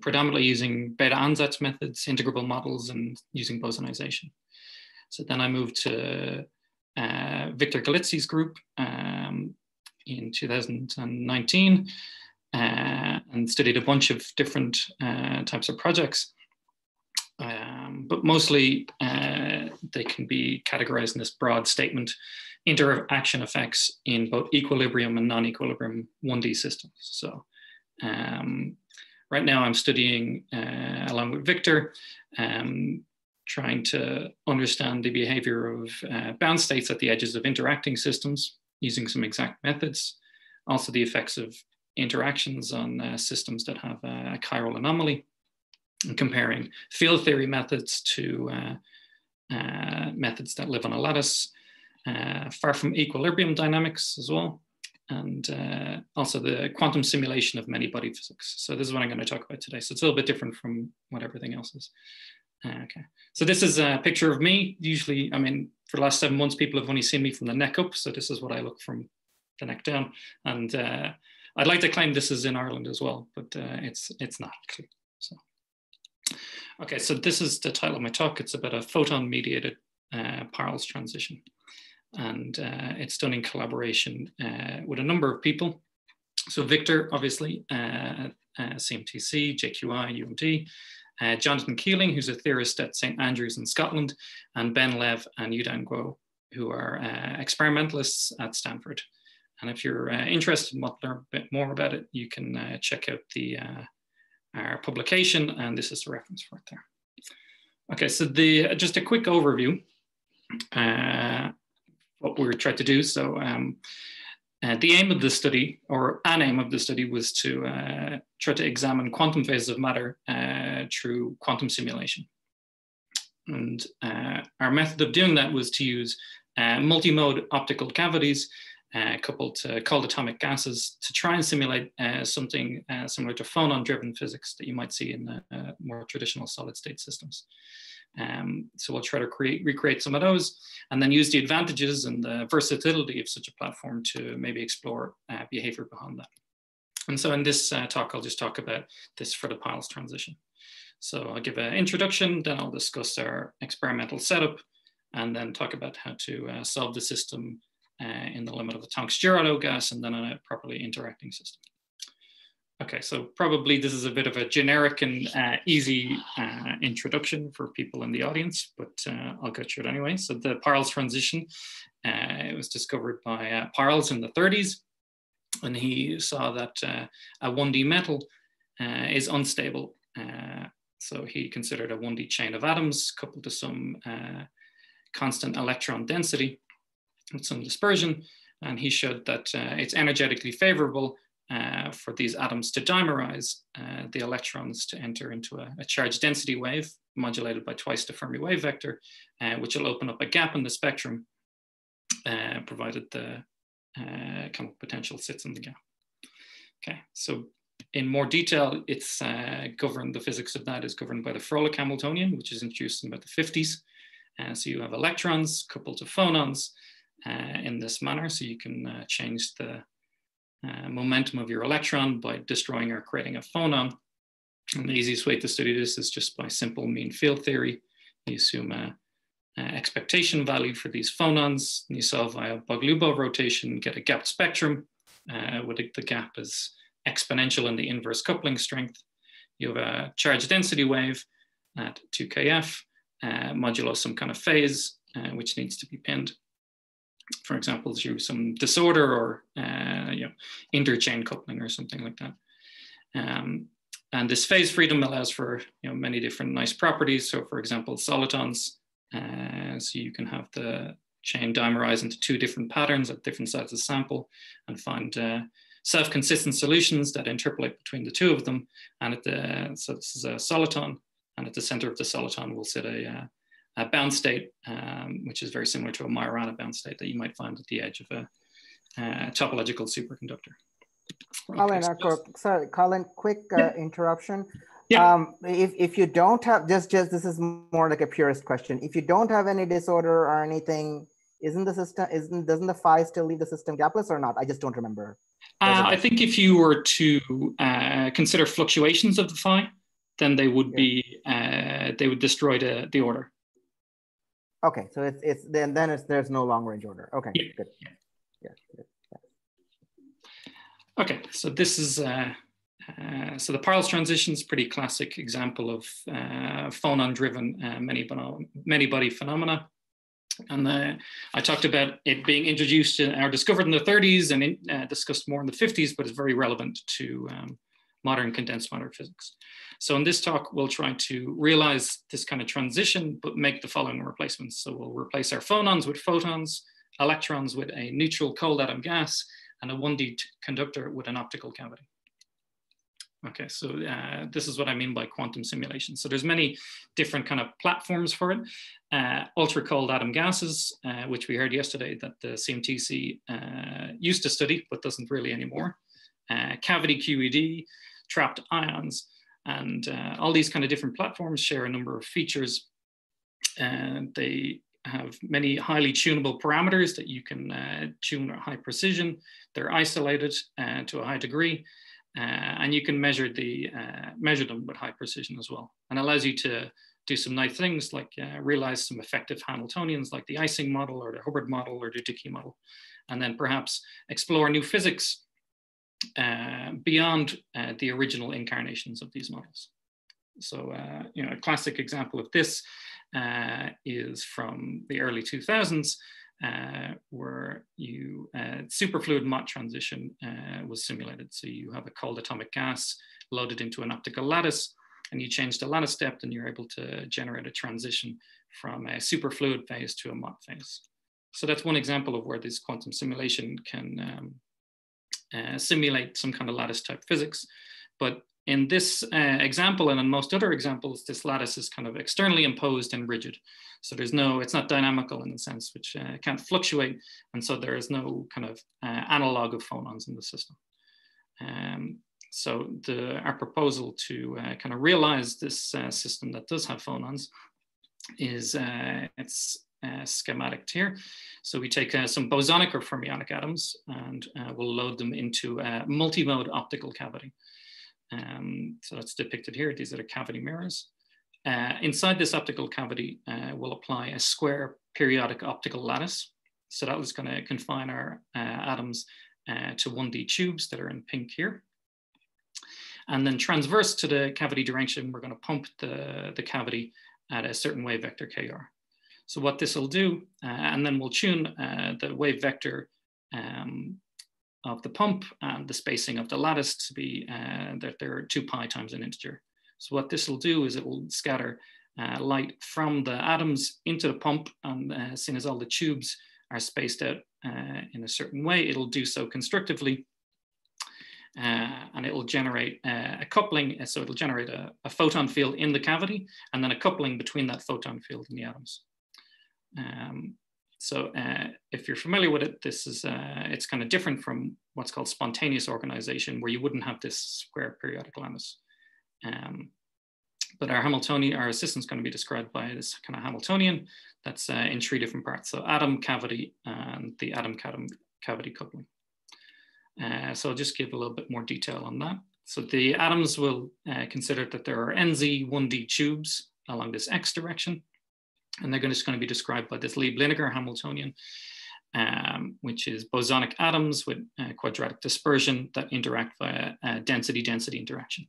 predominantly using beta-ansatz methods, integrable models, and using bosonization. So then I moved to Victor Galitzi's group in 2019 and studied a bunch of different types of projects. But mostly they can be categorized in this broad statement: interaction effects in both equilibrium and non-equilibrium 1D systems. So right now I'm studying, along with Victor, trying to understand the behavior of bound states at the edges of interacting systems using some exact methods. Also the effects of interactions on systems that have a chiral anomaly, and comparing field theory methods to methods that live on a lattice, far from equilibrium dynamics as well, and also the quantum simulation of many body physics. So this is what I'm going to talk about today. So it's a little bit different from what everything else is. Okay, so this is a picture of me. Usually, I mean, for the last 7 months, people have only seen me from the neck up. So this is what I look from the neck down. And I'd like to claim this is in Ireland as well, but it's not actually. So, okay, so this is the title of my talk. It's about a photon mediated Peierls transition. And it's done in collaboration with a number of people. So Victor, obviously, CMTC, JQI, UMD, Jonathan Keeling, who's a theorist at St. Andrews in Scotland, and Ben Lev and Yudan Guo, who are experimentalists at Stanford. And if you're interested in learn a bit more about it, you can check out our publication, and this is the reference for it there. Okay, so just a quick overview. What we're trying to do. So the aim of the study, or an aim of the study, was to try to examine quantum phases of matter through quantum simulation. And our method of doing that was to use multi-mode optical cavities coupled to cold atomic gases to try and simulate something similar to phonon-driven physics that you might see in more traditional solid-state systems. So we'll try to recreate some of those, and then use the advantages and the versatility of such a platform to maybe explore behavior behind that. And so in this talk, I'll just talk about this for the Peierls transition. So I'll give an introduction, then I'll discuss our experimental setup, and then talk about how to solve the system in the limit of the Tonks-Girardeau gas, and then on a properly interacting system. Okay, so probably this is a bit of a generic and easy introduction for people in the audience, but I'll go through it anyway. So the Peierls transition, it was discovered by Peierls in the 30s, and he saw that a 1D metal is unstable. So he considered a 1D chain of atoms coupled to some constant electron density with some dispersion, and he showed that it's energetically favorable for these atoms to dimerize, the electrons to enter into a charge density wave modulated by twice the Fermi wave vector, which will open up a gap in the spectrum, provided the chemical potential sits in the gap. Okay, so in more detail, it's governed, the physics of that is governed by the Froelich Hamiltonian, which is introduced in about the 50s. So you have electrons coupled to phonons in this manner, so you can change the momentum of your electron by destroying or creating a phonon. And the easiest way to study this is just by simple mean field theory. You assume an expectation value for these phonons, and you solve via Bogoliubov rotation, get a gapped spectrum with the gap is exponential in the inverse coupling strength. You have a charge density wave at 2kF, modulo some kind of phase, which needs to be pinned, for example, through some disorder or interchain coupling or something like that. And this phase freedom allows for many different nice properties. So for example, solitons, so you can have the chain dimerize into two different patterns at different sides of the sample and find self-consistent solutions that interpolate between the two of them. And so this is a soliton, and at the center of the soliton will sit a bound state, which is very similar to a Majorana bound state that you might find at the edge of a topological superconductor. Colin, sorry, Colin, quick interruption. Yeah. If you don't have, this is more like a purist question. If you don't have any disorder or anything, doesn't the phi still leave the system gapless or not? I just don't remember. I think if you were to consider fluctuations of the phi, then they would be they would destroy the order. Okay, so there's no long range order. Okay, yeah. Good. Yeah. Okay, so this is so the Peierls transition is a pretty classic example of phonon-driven many-body phenomena. And I talked about it being introduced or discovered in the 30s and discussed more in the 50s, but it's very relevant to modern condensed matter physics. So in this talk, we'll try to realize this kind of transition, but make the following replacements. So we'll replace our phonons with photons, electrons with a neutral cold atom gas, and a 1D conductor with an optical cavity. Okay, so this is what I mean by quantum simulation. So there's many different kind of platforms for it. Ultra cold atom gases, which we heard yesterday that the CMTC used to study, but doesn't really anymore. Cavity QED, trapped ions, and all these kind of different platforms share a number of features. They have many highly tunable parameters that you can tune at high precision. They're isolated to a high degree. And you can measure them with high precision as well. And allows you to do some nice things like realize some effective Hamiltonians like the Ising model or the Hubbard model or the Dickey model. And then perhaps explore new physics beyond the original incarnations of these models. So, a classic example of this is from the early 2000s, where superfluid Mott transition was simulated. So you have a cold atomic gas loaded into an optical lattice, and you change the lattice depth, and you're able to generate a transition from a superfluid phase to a Mott phase. So that's one example of where this quantum simulation can simulate some kind of lattice type physics. But in this example, and in most other examples, this lattice is kind of externally imposed and rigid. So it's not dynamical in the sense which can't fluctuate. And so there is no kind of analog of phonons in the system. So our proposal to kind of realize this system that does have phonons is it's schematic here. So we take some bosonic or fermionic atoms and we'll load them into a multi-mode optical cavity. So that's depicted here. These are the cavity mirrors. Inside this optical cavity, we'll apply a square periodic optical lattice. So that was going to confine our atoms to 1D tubes that are in pink here. And then transverse to the cavity direction, we're going to pump the cavity at a certain wave vector KR. So what this will do, and then we'll tune the wave vector of the pump and the spacing of the lattice to be that they're 2 pi times an integer. So what this will do is it will scatter light from the atoms into the pump, and as soon as all the tubes are spaced out in a certain way, it'll do so constructively, and it will generate a coupling. So it'll generate a photon field in the cavity, and then a coupling between that photon field and the atoms. So if you're familiar with it, this is it's kind of different from what's called spontaneous organization, where you wouldn't have this square periodic lattice. But our system is going to be described by this kind of Hamiltonian that's in 3 different parts. So atom cavity and the atom cavity coupling. So I'll just give a little bit more detail on that. So the atoms will consider that there are NZ 1D tubes along this X direction. And they're just going to be described by this Lieb-Liniger Hamiltonian, which is bosonic atoms with quadratic dispersion that interact via density-density interaction.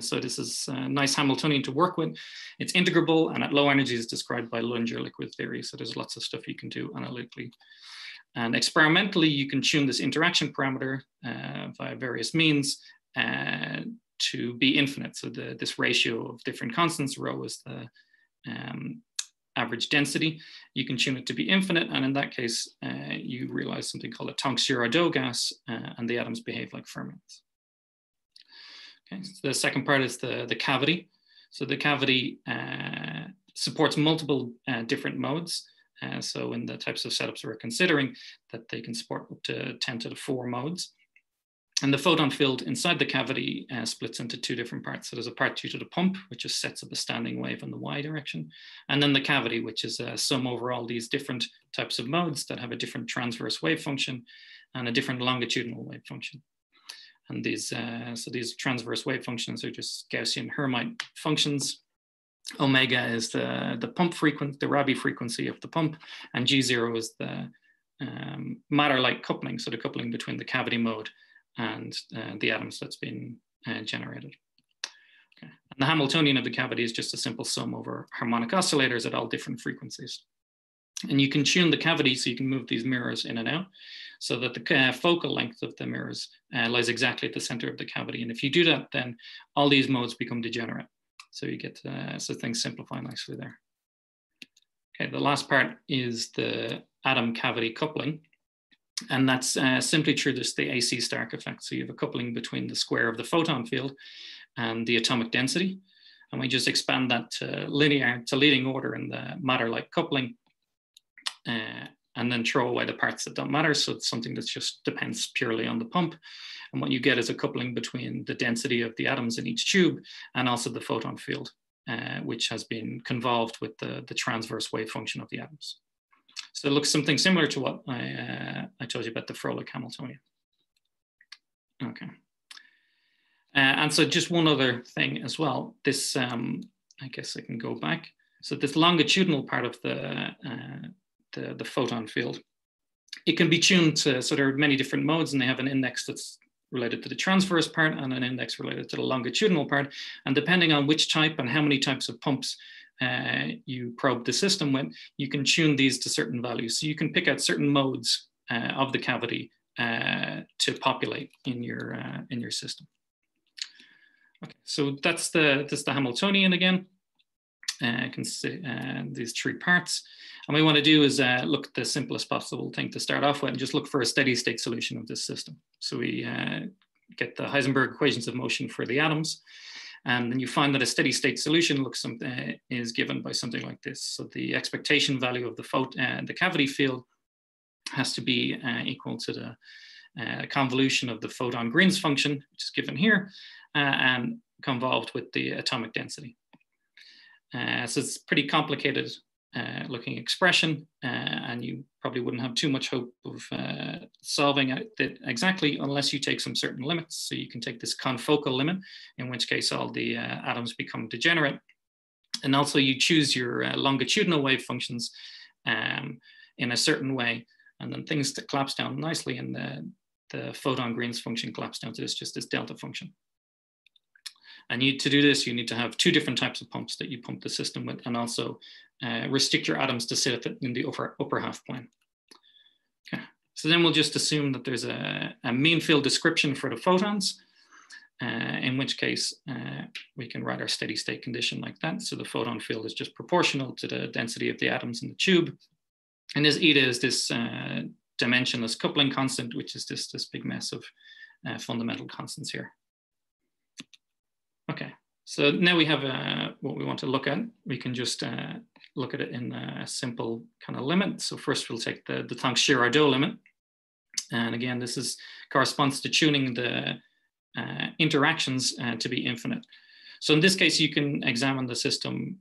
So this is a nice Hamiltonian to work with. It's integrable, and at low energy is described by Lunger liquid theory. So there's lots of stuff you can do analytically. And experimentally, you can tune this interaction parameter via various means to be infinite. So this ratio of different constants, rho is the average density. You can tune it to be infinite, and in that case, you realize something called a Tonks-Girardeau gas, and the atoms behave like fermions. Okay, so the second part is the cavity. So the cavity supports multiple different modes. So in the types of setups we're considering, that they can support up to 10 to the 4 modes. And the photon field inside the cavity splits into two different parts. So there's a part due to the pump, which just sets up a standing wave in the y direction. And then the cavity, which is a sum over all these different types of modes that have a different transverse wave function and a different longitudinal wave function. And these, so these transverse wave functions are just Gaussian Hermite functions. Omega is the pump frequency, the Rabi frequency of the pump, and G0 is the matter-like coupling, so the coupling between the cavity mode and the atoms that's been generated. Okay. And the Hamiltonian of the cavity is just a simple sum over harmonic oscillators at all different frequencies. And you can tune the cavity so you can move these mirrors in and out so that the focal length of the mirrors lies exactly at the center of the cavity. And if you do that, then all these modes become degenerate. So you get, so things simplify nicely there. Okay, the last part is the atom cavity coupling. And that's simply through this, the AC Stark effect. So you have a coupling between the square of the photon field and the atomic density. And we just expand that to linear, to leading order in the matter-like coupling, and then throw away the parts that don't matter. So it's something that just depends purely on the pump. And what you get is a coupling between the density of the atoms in each tube and also the photon field, which has been convolved with the transverse wave function of the atoms. So it looks something similar to what I told you about the Froelich Hamiltonian. Okay. And so just one other thing as well, this, I guess I can go back. So this longitudinal part of the photon field, it can be tuned to, so there are many different modes and they have an index that's related to the transverse part and an index related to the longitudinal part. And depending on which type and how many types of pumps you probe the system with, you can tune these to certain values. So you can pick out certain modes of the cavity to populate in your system. Okay, so that's the Hamiltonian again. I can see these three parts. And what we want to do is look at the simplest possible thing to start off with and just look for a steady state solution of this system. So we get the Heisenberg equations of motion for the atoms. And then you find that a steady state solution is given by something like this. So the expectation value of the cavity field has to be equal to the convolution of the photon Green's function, which is given here, and convolved with the atomic density. So it's pretty complicated looking expression, and you probably wouldn't have too much hope of solving it exactly unless you take some certain limits. So you can take this confocal limit, in which case all the atoms become degenerate. And also you choose your longitudinal wave functions in a certain way, and then things that collapse down nicely, and the photon Green's function collapse down to just this delta function. And to do this, you need to have two different types of pumps that you pump the system with, and also restrict your atoms to sit in the upper half plane. Okay, so then we'll just assume that there's a mean field description for the photons, in which case we can write our steady state condition like that. So the photon field is just proportional to the density of the atoms in the tube. And this eta is this dimensionless coupling constant, which is this big mess of fundamental constants here. Okay, so now we have what we want to look at. We can just look at it in a simple kind of limit. So first we'll take the Tonks-Girardeau limit. And again, this corresponds to tuning the interactions to be infinite. So in this case, you can examine the system.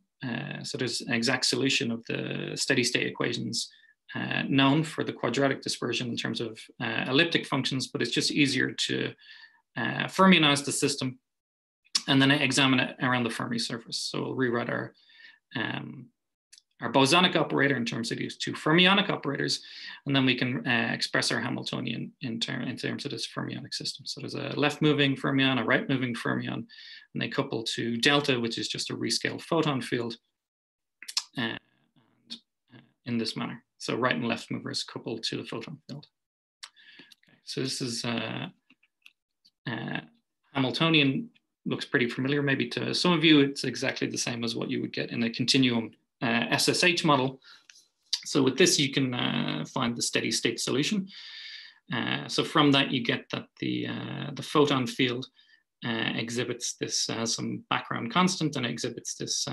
So there's an exact solution of the steady state equations known for the quadratic dispersion in terms of elliptic functions, but it's just easier to fermionize the system and then examine it around the Fermi surface. So we'll rewrite our bosonic operator in terms of these two fermionic operators, and then we can express our Hamiltonian in terms of this fermionic system. So there's a left-moving fermion, a right-moving fermion, and they couple to delta, which is just a rescaled photon field in this manner. So right and left movers coupled to the photon field. Okay, so this is Hamiltonian. Looks pretty familiar maybe to some of you. It's exactly the same as what you would get in a continuum SSH model. So with this, you can find the steady state solution. So from that, you get that the photon field exhibits this some background constant, and exhibits this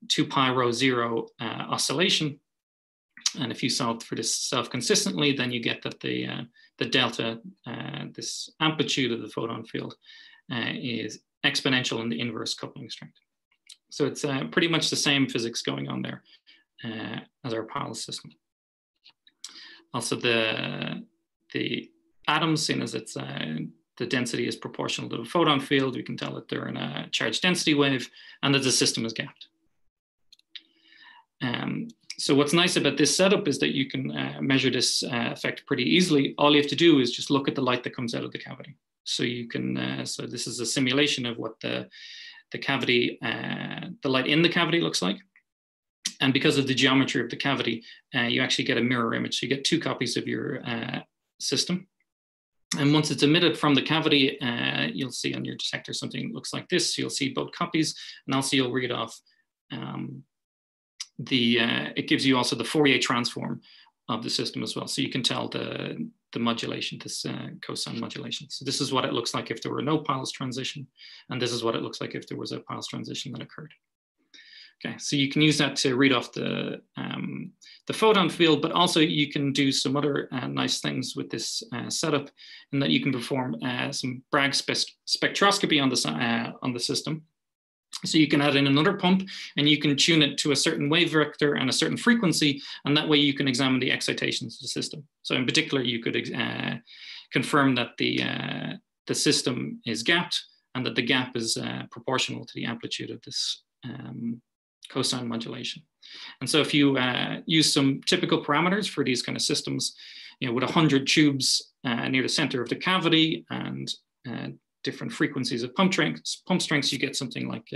2 pi rho 0 oscillation. And if you solve for this self-consistently, then you get that the delta, this amplitude of the photon field, is exponential in the inverse coupling strength. So it's pretty much the same physics going on there as our Peierls system. Also, the atoms, seen as it's the density is proportional to the photon field, we can tell that they're in a charge density wave and that the system is gapped. So what's nice about this setup is that you can measure this effect pretty easily. All you have to do is just look at the light that comes out of the cavity. So you can, so this is a simulation of what the cavity, the light in the cavity looks like. And because of the geometry of the cavity, you actually get a mirror image. So you get two copies of your system. And once it's emitted from the cavity, you'll see on your detector something that looks like this. You'll see both copies, and also you'll read off it gives you also the Fourier transform of the system as well. So you can tell the modulation, this cosine modulation. So this is what it looks like if there were no Peierls transition. And this is what it looks like if there was a Peierls transition that occurred. Okay, so you can use that to read off the photon field, but also you can do some other nice things with this setup, in that you can perform some Bragg spectroscopy on the system. So you can add in another pump and you can tune it to a certain wave vector and a certain frequency, and that way you can examine the excitations of the system. So in particular, you could confirm that the system is gapped and that the gap is proportional to the amplitude of this cosine modulation. And so if you use some typical parameters for these kind of systems, with 100 tubes near the center of the cavity and different frequencies of pump strengths, you get something like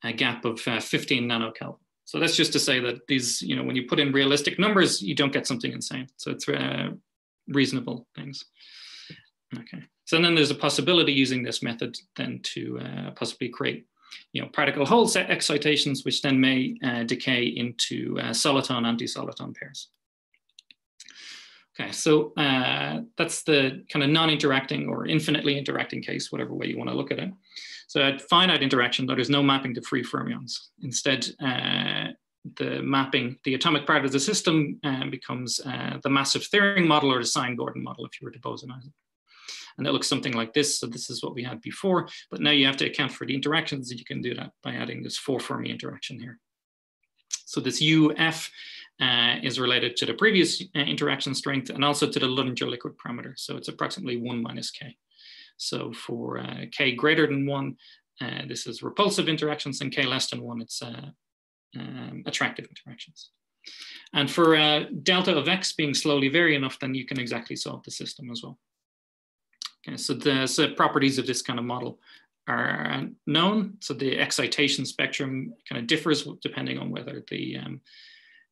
a gap of 15 nanokelvin. So that's just to say that these, when you put in realistic numbers, you don't get something insane. So it's reasonable things. Okay. So then there's a possibility using this method then to possibly create, particle hole set excitations, which then may decay into soliton anti-soliton pairs. Okay, so that's the kind of non-interacting or infinitely interacting case, whatever way you want to look at it. So at finite interaction, there's no mapping to free fermions. Instead, the atomic part of the system becomes the massive Thirring model or the Sine-Gordon model if you were to bosonize it. And it looks something like this. So this is what we had before, but now you have to account for the interactions, and you can do that by adding this 4 Fermi interaction here. So this UF is related to the previous interaction strength and also to the Ludinger liquid parameter. So it's approximately 1 minus K. So for K greater than 1, this is repulsive interactions, and K less than 1, it's attractive interactions. And for delta of X being slowly vary enough, then you can exactly solve the system as well. Okay, so the properties of this kind of model are known. So the excitation spectrum kind of differs depending on whether the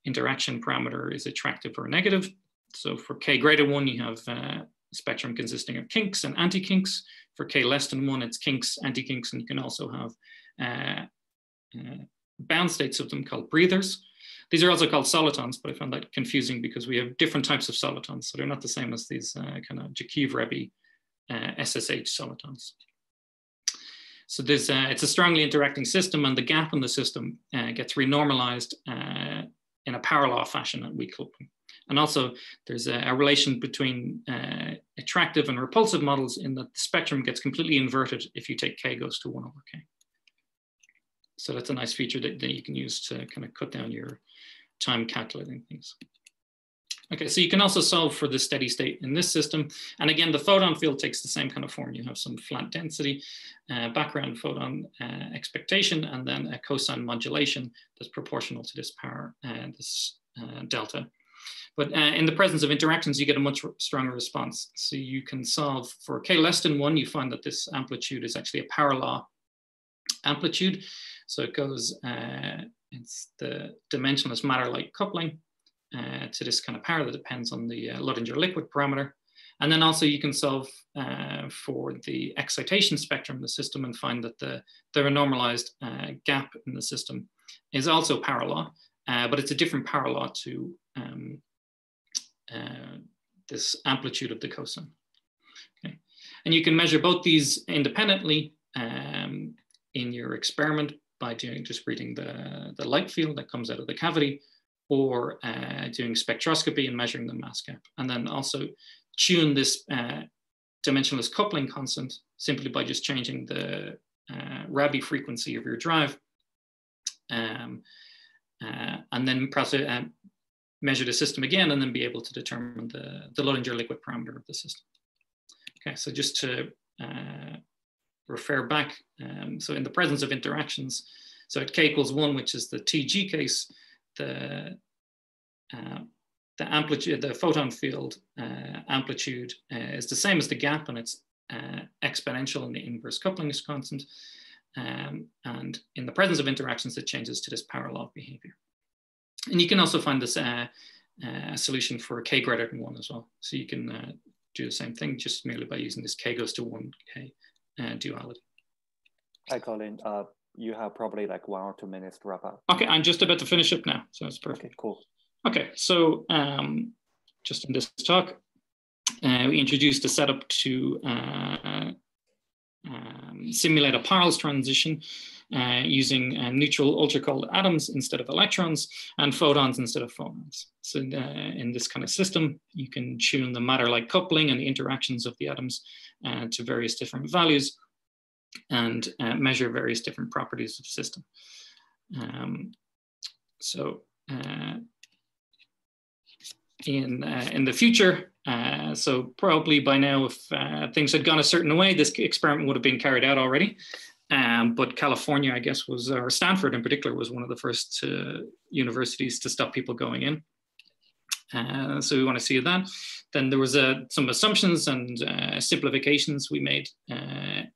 interaction parameter is attractive or negative. So for K greater than 1, you have a spectrum consisting of kinks and anti-kinks. For K less than 1, it's kinks, anti-kinks, and you can also have bound states of them called breathers. These are also called solitons, but I found that confusing because we have different types of solitons. So they're not the same as these kind of Jakiv-Rebbe SSH solitons. So there's it's a strongly interacting system, and the gap in the system gets renormalized in a power law fashion at weak coupling. And also there's a relation between attractive and repulsive models in that the spectrum gets completely inverted if you take K goes to 1 over K. So that's a nice feature that you can use to kind of cut down your time calculating things. Okay, so you can also solve for the steady state in this system. And again, the photon field takes the same kind of form. You have some flat density, background photon expectation, and then a cosine modulation that's proportional to this power, this delta. But in the presence of interactions, you get a much stronger response. So you can solve for K less than 1, you find that this amplitude is actually a power law amplitude. So it goes, it's the dimensionless matter-like coupling to this kind of power that depends on the Ludinger liquid parameter. And then also you can solve for the excitation spectrum of the system and find that the renormalized gap in the system is also power law, but it's a different power law to this amplitude of the cosine. Okay. And you can measure both these independently in your experiment by just reading the light field that comes out of the cavity. or doing spectroscopy and measuring the mass gap. And then also tune this dimensionless coupling constant simply by just changing the Rabi frequency of your drive. And then perhaps measure the system again and then be able to determine the Lullinger liquid parameter of the system. Okay, so just to refer back, so in the presence of interactions, so at k equals 1, which is the TG case, the amplitude, the photon field amplitude is the same as the gap, and it's exponential in the inverse coupling constant. And in the presence of interactions, it changes to this power law behavior. And you can also find this a solution for k greater than 1 as well. So you can do the same thing just merely by using this k goes to 1k duality. Hi, Colin. You have probably like 1 or 2 minutes to wrap up. Okay, I'm just about to finish up now, so it's perfect. Okay, cool. Okay, so just in this talk, we introduced a setup to simulate a Peierls transition using neutral ultra-cold atoms instead of electrons and photons instead of phonons. So in this kind of system, you can tune the matter-like coupling and the interactions of the atoms to various different values and measure various different properties of the system. In the future, so probably by now, if things had gone a certain way, this experiment would have been carried out already. But California, I guess, was, or Stanford in particular, was one of the first universities to stop people going in. So we want to see that. Then there was some assumptions and simplifications we made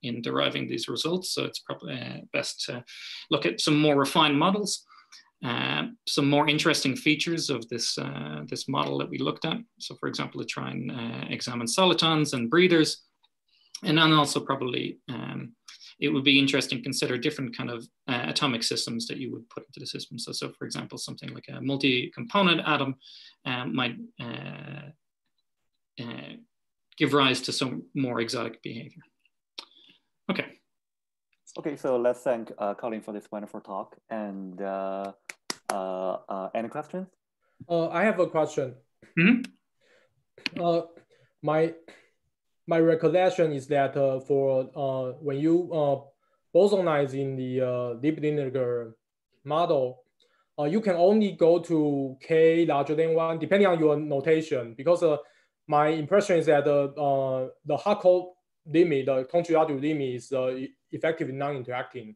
in deriving these results. So it's probably best to look at some more refined models. Some more interesting features of this, this model that we looked at. So for example, to try and examine solitons and breathers. And then also probably, it would be interesting to consider different kind of atomic systems that you would put into the system. So for example, something like a multi-component atom might give rise to some more exotic behavior. Okay. Okay, so let's thank Colin for this wonderful talk. And any questions? I have a question. Mm-hmm. My recollection is that for when you bosonize in the deep linear model, you can only go to k larger than 1, depending on your notation. Because my impression is that the Huang limit, the Tonks-Girardeau limit, is effectively non-interacting.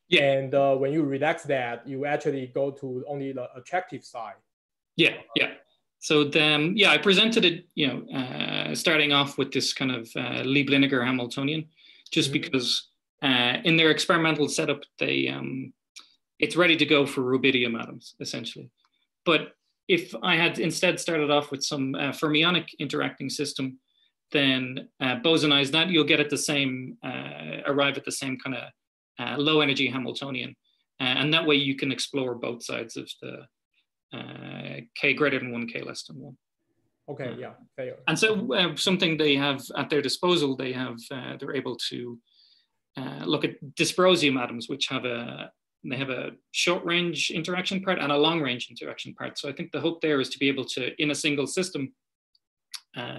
Yeah. And when you relax that, you actually go to only the attractive side. Yeah, yeah. So then, yeah, I presented it, starting off with this kind of Lieb-Liniger Hamiltonian, just because in their experimental setup, they it's ready to go for rubidium atoms, essentially. But if I had instead started off with some fermionic interacting system, then bosonize that, you'll get at the same, arrive at the same kind of low energy Hamiltonian. And that way you can explore both sides of the k greater than 1, k less than 1. Okay, yeah, fair. And so something they have at their disposal, they have, they're able to look at dysprosium atoms, which have they have a short range interaction part and a long range interaction part. So I think the hope there is to be able to, in a single system,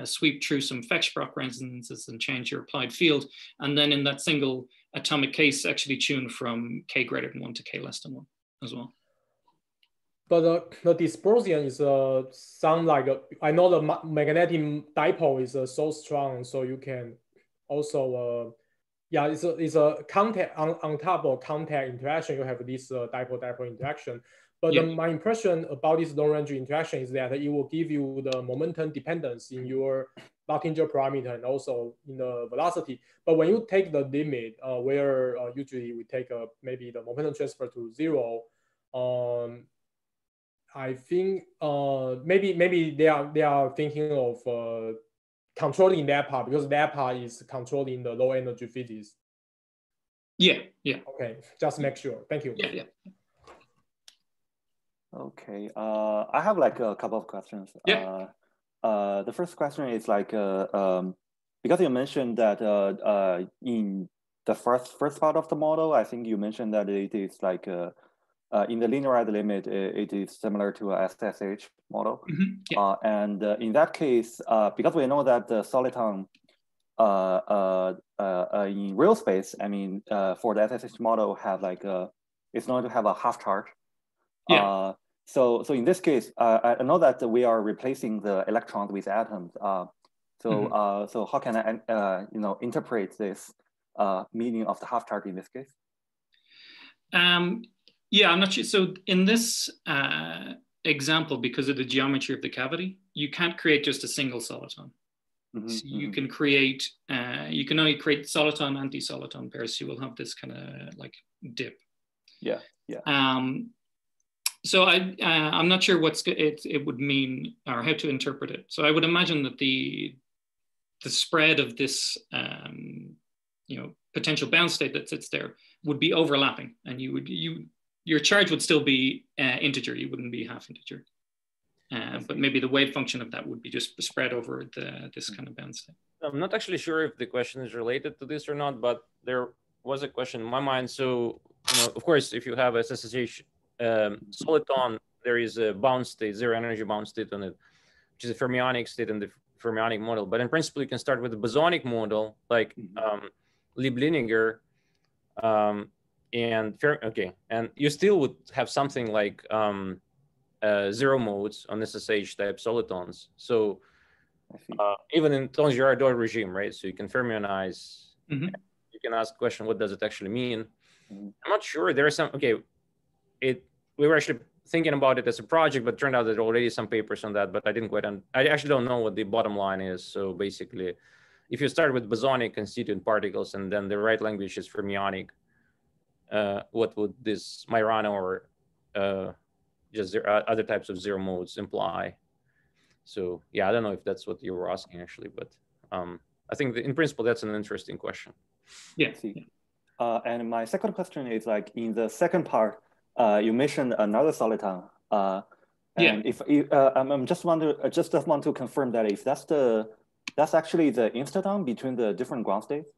sweep through some Fetch-Brock resonances and change your applied field. And then in that single atomic case, actually tune from k greater than 1 to k less than 1 as well. But the dysprosium is sound like I know the magnetic dipole is so strong, so you can also yeah, it's a contact on top of contact interaction. You have this dipole-dipole interaction. But yeah. My impression about this long-range interaction is that it will give you the momentum dependence in your Luttinger parameter and also in the velocity. But when you take the limit, where usually we take maybe the momentum transfer to 0, I think maybe they are thinking of controlling that part, because that part is controlling the low energy physics. Yeah, yeah. Okay, just make sure. Thank you. Yeah, yeah. Okay, I have like a couple of questions. Yeah. The first question is like, because you mentioned that in the first part of the model, I think you mentioned that it is like in the linearized limit, it is similar to a SSH model. Mm-hmm. Yeah. And in that case, because we know that the soliton in real space, I mean, for the SSH model, have like it's going to have a half charge. Yeah. So in this case, I know that we are replacing the electrons with atoms. So how can I interpret this meaning of the half charge in this case? Yeah, I'm not sure. So in this example, because of the geometry of the cavity, you can't create just a single soliton. Mm-hmm, so you can create, you can only create soliton anti-soliton pairs. So you will have this kind of like dip. Yeah. So I'm not sure what it would mean or how to interpret it. So I would imagine that the spread of this potential bound state that sits there would be overlapping, and your charge would still be integer. You wouldn't be half integer. But maybe the wave function of that would be just spread over this kind of bound state. I'm not actually sure if the question is related to this or not, but there was a question in my mind. So, of course, if you have a SSH soliton, there is a bound state, zero energy bound state on it, which is a fermionic state in the fermionic model. But in principle, you can start with a bosonic model, like Lieb-Liniger, and you still would have something like zero modes on SSH type solitons. So even in Tonks-Girardeau regime, right? So you can fermionize. Mm-hmm. You can ask the question, what does it actually mean? I'm not sure. There is some, we were actually thinking about it as a project, but it turned out that there are already some papers on that, but I didn't quite, I actually don't know what the bottom line is. So basically, if you start with bosonic constituent particles and then the right language is fermionic, what would this Majorana or just other types of zero modes imply? So yeah, I don't know if that's what you were asking actually, but I think in principle, that's an interesting question. Yeah. And my second question is like in the second part, you mentioned another soliton. And if I'm just want to confirm that if that's actually the instaton between the different ground states.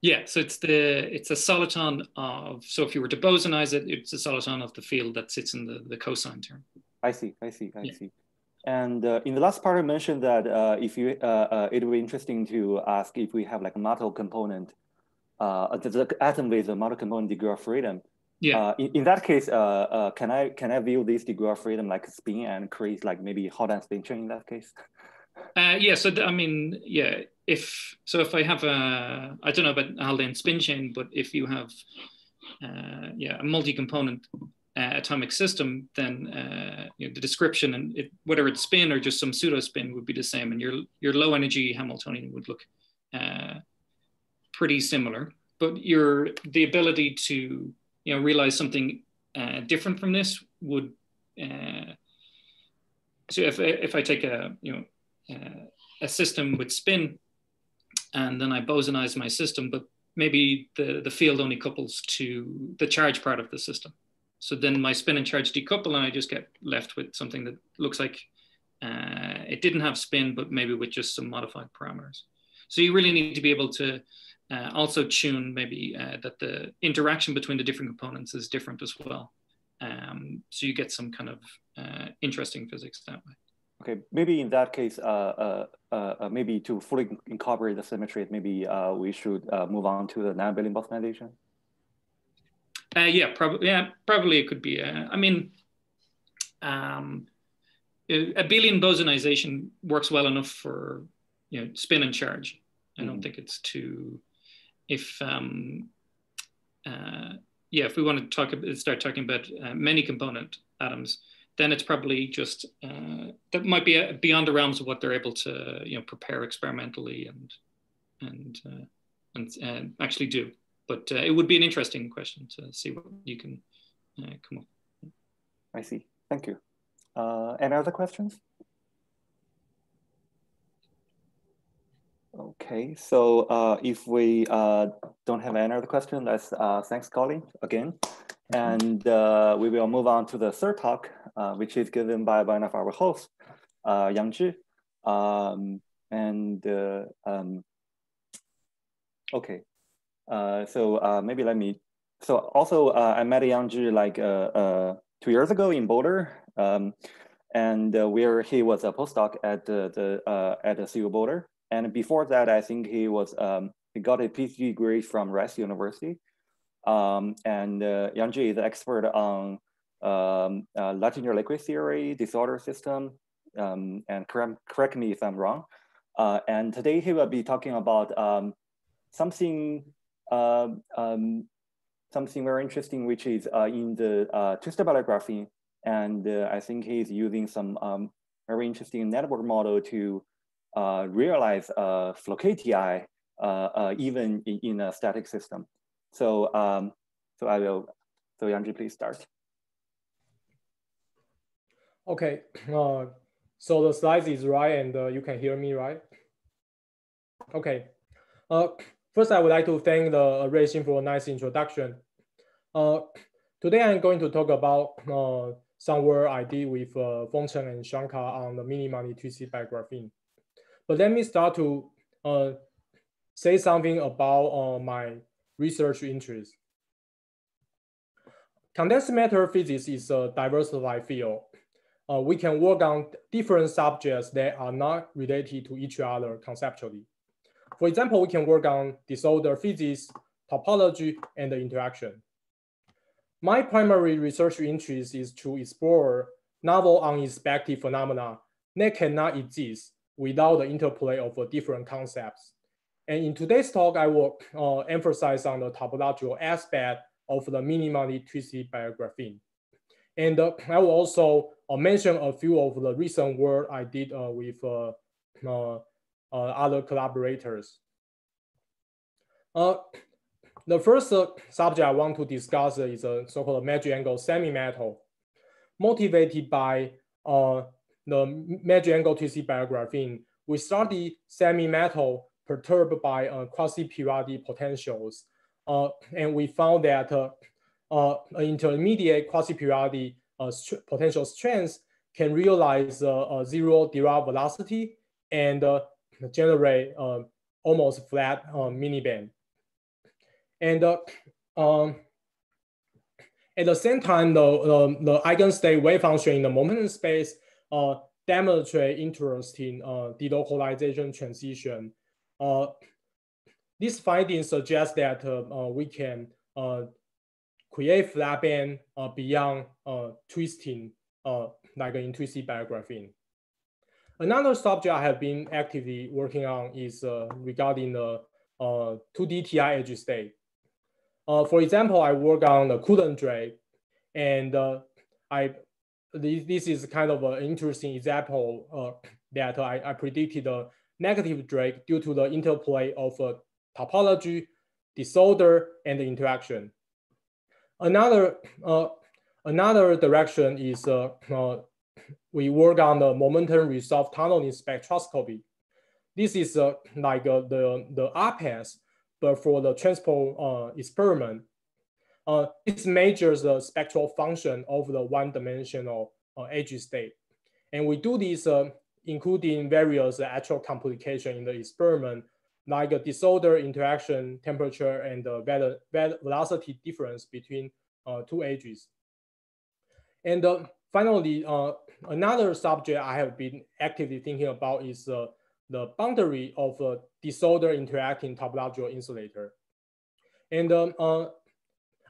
Yeah, so it's a soliton of, so if you were to bosonize it, it's a soliton of the field that sits in the cosine term. I see. And in the last part, I mentioned that if you, it would be interesting to ask if we have like a multiple component, the atom with a multiple component degree of freedom. Yeah. In that case, can I view this degree of freedom like a spin and create like maybe Hofstadter spin chain in that case? Yeah. So I mean, yeah. If I have I don't know about Haldane spin chain, but if you have a multi-component atomic system, then the description and whether it's spin or just some pseudo spin would be the same, and your low energy Hamiltonian would look pretty similar. But the ability to realize something different from this would. So if I take a system with spin, and then I bosonize my system, but maybe the field only couples to the charge part of the system. So then my spin and charge decouple, and I just get left with something that looks like it didn't have spin, but maybe with just some modified parameters. So you really need to be able to also tune maybe that the interaction between the different components is different as well. So you get some kind of interesting physics that way. Okay, maybe in that case, maybe to fully incorporate the symmetry, maybe we should move on to the non-abelian bosonization. Probably it could be. I mean, abelian bosonization works well enough for spin and charge. I don't think it's too. If we want to start talking about many component atoms, then it's probably just that might be beyond the realms of what they're able to prepare experimentally and actually do. But it would be an interesting question to see what you can come up with. I see. Thank you. Any other questions? Okay, so if we don't have any other question, let's thanks Colin again. And we will move on to the third talk, which is given by one of our hosts, Yang-Zhi. Okay, so maybe let me. So also I met Yang-Zhi like years ago in Boulder, and where he was a postdoc at the CU Boulder. And before that, I think he got a PhD degree from Rice University. And Yang-Zhi is an expert on linear liquid theory, disorder system, and correct me if I'm wrong. And today he will be talking about something very interesting, which is in the twisted bilayer graphene. And I think he's using some very interesting network model to realize Floquet TI even in a static system. So so Yang-Zhi, please start. Okay, so the slides is right, and you can hear me, right? Okay. First, I would like to thank the Racing for a nice introduction. Today, I'm going to talk about some work I did with Photon and Sheng-Jie on the minimally twisted bilayer graphene. But let me start to say something about my research interest. Condensed matter physics is a diversified field. We can work on different subjects that are not related to each other conceptually. For example, we can work on disorder physics, topology, and the interaction. My primary research interest is to explore novel unexpected phenomena that cannot exist without the interplay of different concepts. And in today's talk, I will emphasize on the topological aspect of the minimally twisted bilayer graphene. And I will also mention a few of the recent work I did with other collaborators. The first subject I want to discuss is a so-called magic angle semi-metal, motivated by the magic angle twisted bilayer graphene. We study semi-metal perturbed by quasi-periodic potentials, and we found that intermediate quasi-periodic potential strengths can realize zero derived velocity and generate almost flat miniband. And at the same time, the eigenstate wave function in the momentum space demonstrate interesting delocalization transition. This finding suggests that we can create flat band beyond twisting, like in twisted bilayer graphene. Another subject I have been actively working on is regarding the 2D TI edge state. For example, I work on the Colin drag, and this is kind of an interesting example that I predicted a negative drag due to the interplay of topology, disorder, and the interaction. Another direction is we work on the momentum resolved tunneling spectroscopy. This is like the RPAS, but for the transport experiment. It measures the spectral function of the one-dimensional edge state. And we do this including various actual complications in the experiment, like a disorder, interaction, temperature, and the velocity difference between two edges. And finally, another subject I have been actively thinking about is the boundary of a disorder interacting topological insulator. And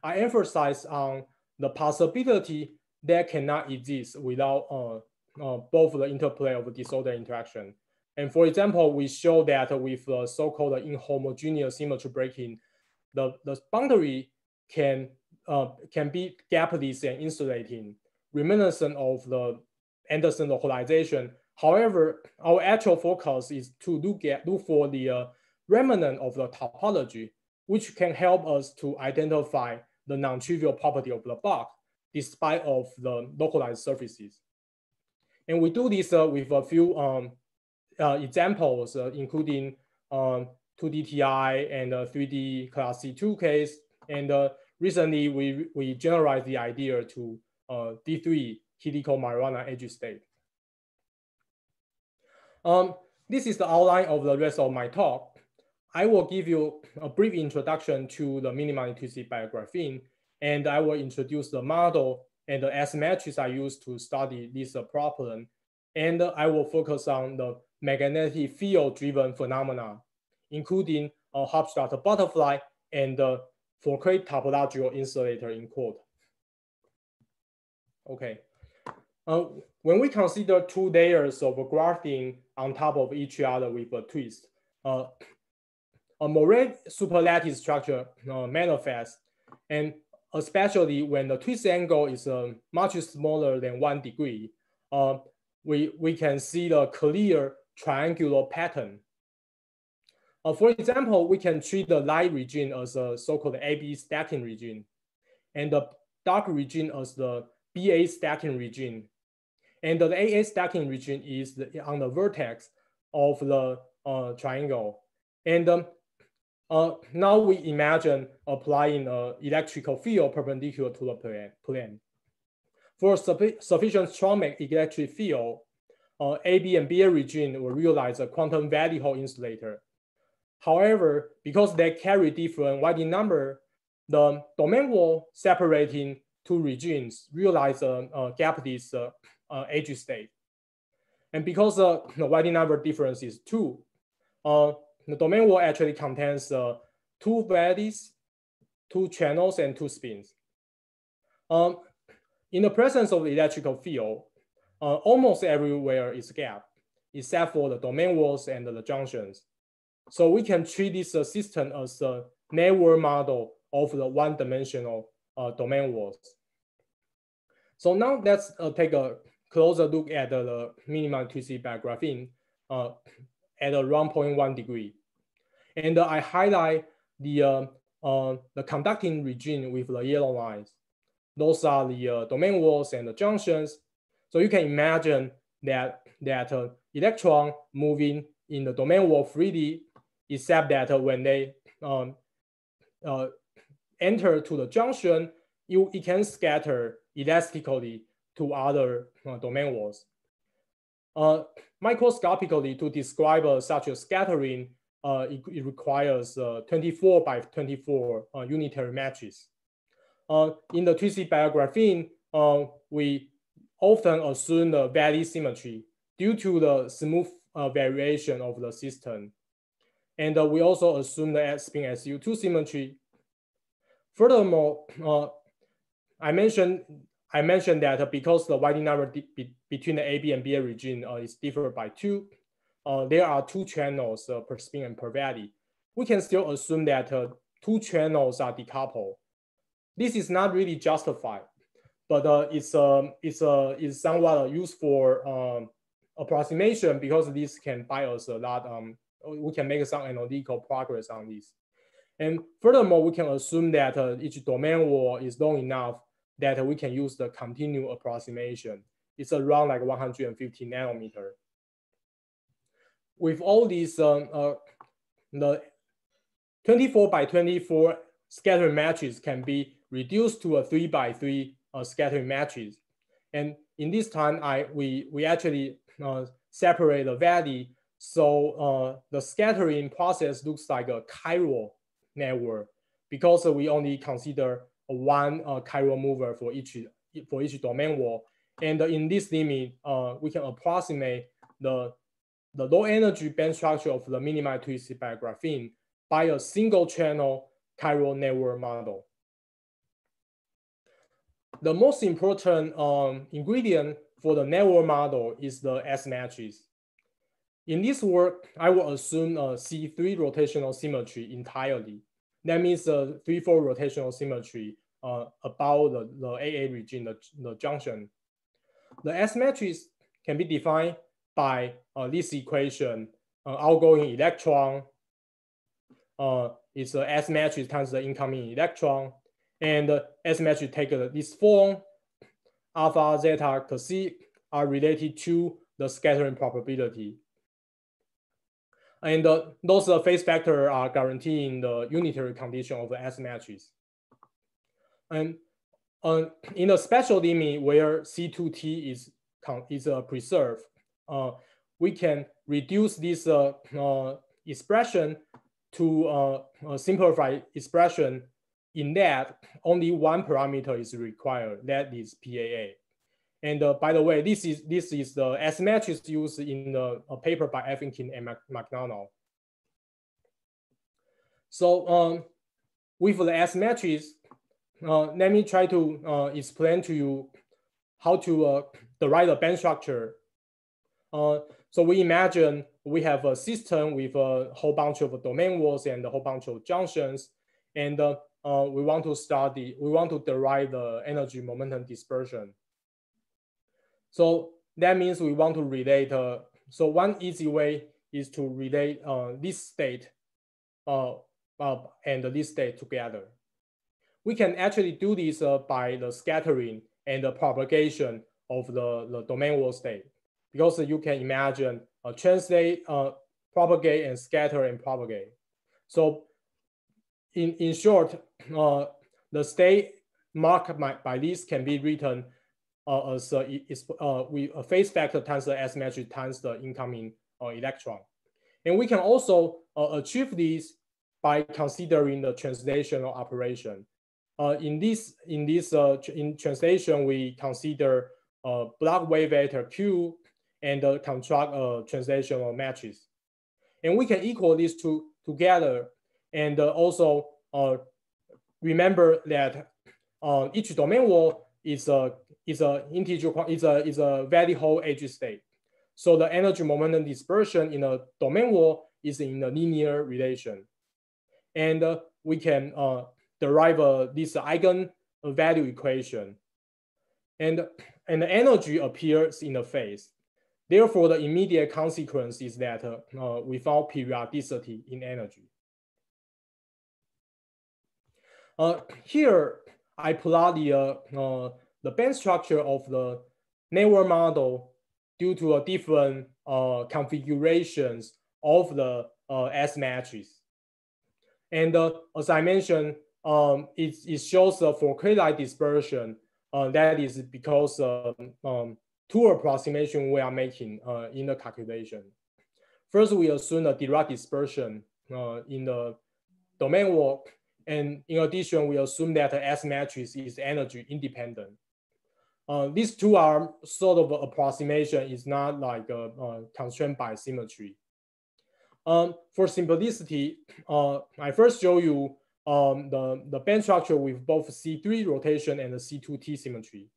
I emphasize on the possibility that cannot exist without both the interplay of disorder interaction. And for example, we show that with the so-called inhomogeneous symmetry breaking, the boundary can be gapless and insulating, reminiscent of the Anderson localization. However, our actual focus is to look for the remnant of the topology, which can help us to identify the non-trivial property of the block, despite of the localized surfaces. And we do this with a few examples, including 2D TI and 3D class C2 case. And recently, we generalized the idea to D3 helical marijuana edge state. This is the outline of the rest of my talk. I will give you a brief introduction to the minimally twisted bilayer graphene, and I will introduce the model and the S-matrices are used to study this problem. And I will focus on the magnetic field-driven phenomena, including a Hofstadter butterfly and the Floquet topological insulator in quote. Okay. When we consider two layers of graphene on top of each other with a twist, a moraine superlattice structure manifests, and especially when the twist angle is much smaller than 1 degree, we can see the clear triangular pattern. For example, we can treat the light region as a so-called AB stacking region, and the dark region as the BA stacking region. And the AA stacking region is on the vertex of the triangle. And now we imagine applying an electrical field perpendicular to the plane. For sufficient strong electric field, AB and BA region will realize a quantum valley Hall insulator. However, because they carry different Whiting number, the domain wall separating two regions realize a gapless edge state. And because the Whiting number difference is 2, the domain wall actually contains 2 valleys, 2 channels, and 2 spins. In the presence of the electrical field, almost everywhere is gap, except for the domain walls and the junctions. So we can treat this system as a network model of the one-dimensional domain walls. So now let's take a closer look at the minimally twisted by graphene at around 0.1 degree. And I highlight the conducting region with the yellow lines. Those are the domain walls and the junctions. So you can imagine that electron moving in the domain wall freely, except that when they enter to the junction, it can scatter elastically to other domain walls. Microscopically, to describe such a scattering, it requires 24 by 24 unitary matches. In the twisted by graphene, we often assume the valley symmetry due to the smooth variation of the system. And we also assume the spin SU2 symmetry. Furthermore, I mentioned that because the Whiting number between the AB and BA region is differed by 2, there are 2 channels per spin and per valley. We can still assume that 2 channels are decoupled. This is not really justified, but it's somewhat useful approximation because this can buy us a lot. We can make some analytical progress on this. And furthermore, we can assume that each domain wall is long enough that we can use the continuous approximation. It's around like 150 nanometer. With all these, the 24 by 24 scattering matches can be reduced to a 3 by 3 scattering matches. And in this time, we actually separate the valley. So the scattering process looks like a chiral network because we only consider one chiral mover for each domain wall. And in this limit, we can approximate the low energy band structure of the minimally twisted by graphene by a single channel chiral network model. The most important ingredient for the network model is the S-matrix. In this work, I will assume C3 rotational symmetry entirely. That means a 3-4 rotational symmetry about the AA region, the junction. The S-matrix can be defined by this equation. Outgoing electron is the S-matrix times the incoming electron. And the S-matrix take this form. Alpha, zeta, c are related to the scattering probability. And those phase factors are guaranteeing the unitary condition of the S-matrix. And in a special limit where C2T is preserved, we can reduce this expression to a simplified expression in that, only one parameter is required, that is PAA. And by the way, this is the S matrix used in a paper by Effinkin and McDonald. So with the S matrix, let me try to explain to you how to derive the band structure. So we imagine we have a system with a whole bunch of domain walls and a whole bunch of junctions, and we want to derive the energy momentum dispersion. So that means we want to relate. So one easy way is to relate this state and this state together. We can actually do this by the scattering and the propagation of the domain wall state, because you can imagine translate, propagate, and scatter and propagate. So in short, the state marked by this can be written as with a phase factor times the S matrix times the incoming electron. And we can also achieve this by considering the translational operation. In translation, we consider block wave vector Q and construct a translational matrix. And we can equal these two together, and also remember that each domain wall is a very whole edge state. So the energy momentum dispersion in a domain wall is in a linear relation. And we can derive this eigenvalue equation. And the energy appears in the phase. Therefore, the immediate consequence is that we found periodicity in energy. Here, I plot the band structure of the network model due to different configurations of the S matrix. And as I mentioned, it shows the Floquet-like dispersion. That is because two approximations we are making in the calculation. First, we assume a Dirac dispersion in the domain wall. And in addition, we assume that the S matrix is energy independent. These two are sort of approximation, is not like constrained by symmetry. For simplicity, I first show you the band structure with both C3 rotation and the C2T symmetry.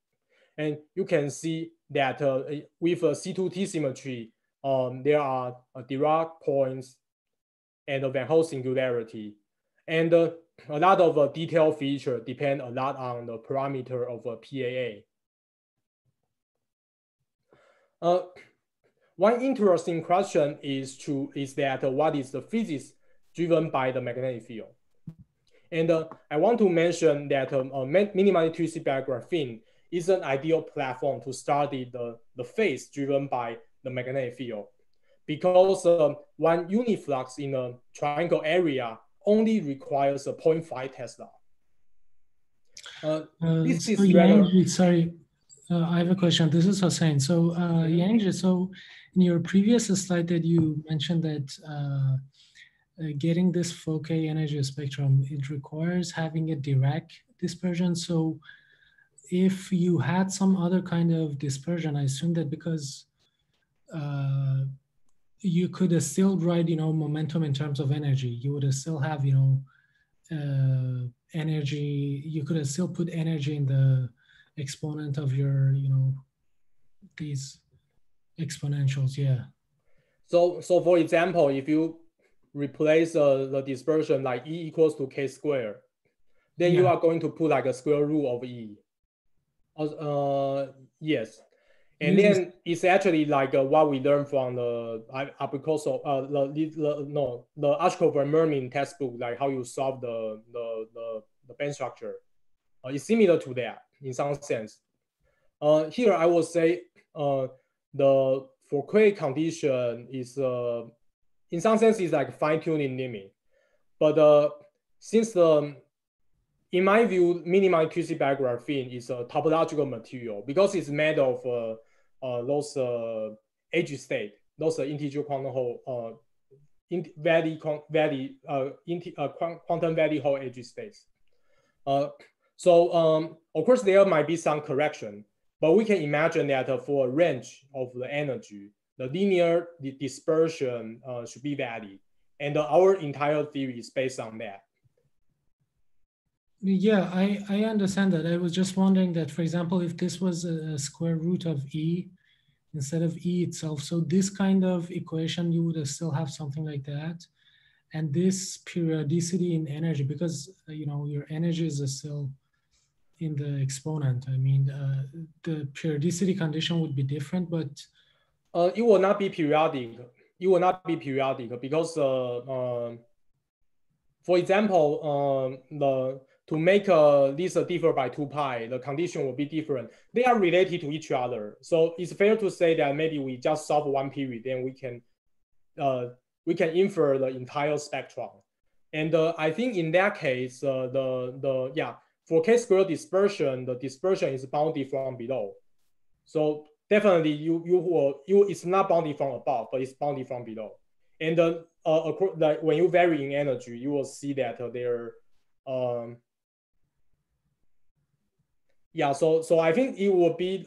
And you can see that with a C2T symmetry, there are Dirac points and a Van Hoff singularity. And a lot of detailed features depend a lot on the parameter of PAA. One interesting question is that what is the physics driven by the magnetic field? And I want to mention that minimally twisted graphene is an ideal platform to study the phase driven by the magnetic field, because one unit flux in a triangle area only requires a 0.5 Tesla. This is Yang-Zhi, sorry, I have a question. This is Hossein. So Yang-Zhi, so in your previous slide that you mentioned that getting this Floquet energy spectrum, it requires having a Dirac dispersion. So if you had some other kind of dispersion, I assume that because you could still write, momentum in terms of energy, you would still have, energy, you could still put energy in the exponent of your, these exponentials, yeah. So for example, if you replace the dispersion like E equals to K squared, then you are going to put like a square root of E. Yes. And then it's actually like what we learned from the Ashko-Van-Mermin textbook, like how you solve the band structure. It's similar to that in some sense. Here I will say the Floquet condition is in some sense is like fine-tuning limit, but since in my view, minimally twisted graphene is a topological material because it's made of those edge state, those integer quantum hole, quantum valley hole edge states. Of course, there might be some correction, but we can imagine that for a range of the energy, the linear dispersion should be valid. And our entire theory is based on that. Yeah, I understand that. I was just wondering that, for example, if this was a square root of E instead of E itself, so this kind of equation, you would still have something like that. And this periodicity in energy, because your energies are still in the exponent. I mean, the periodicity condition would be different, but it will not be periodic. It will not be periodic because, for example, to make this differ by 2 pi, the condition will be different. They are related to each other. So it's fair to say that maybe we just solve one period, then we can infer the entire spectrum. And I think in that case, for K-square dispersion, the dispersion is bounded from below. So definitely it's not bounded from above, but it's bounded from below. And when you vary in energy, you will see that there. So I think it will be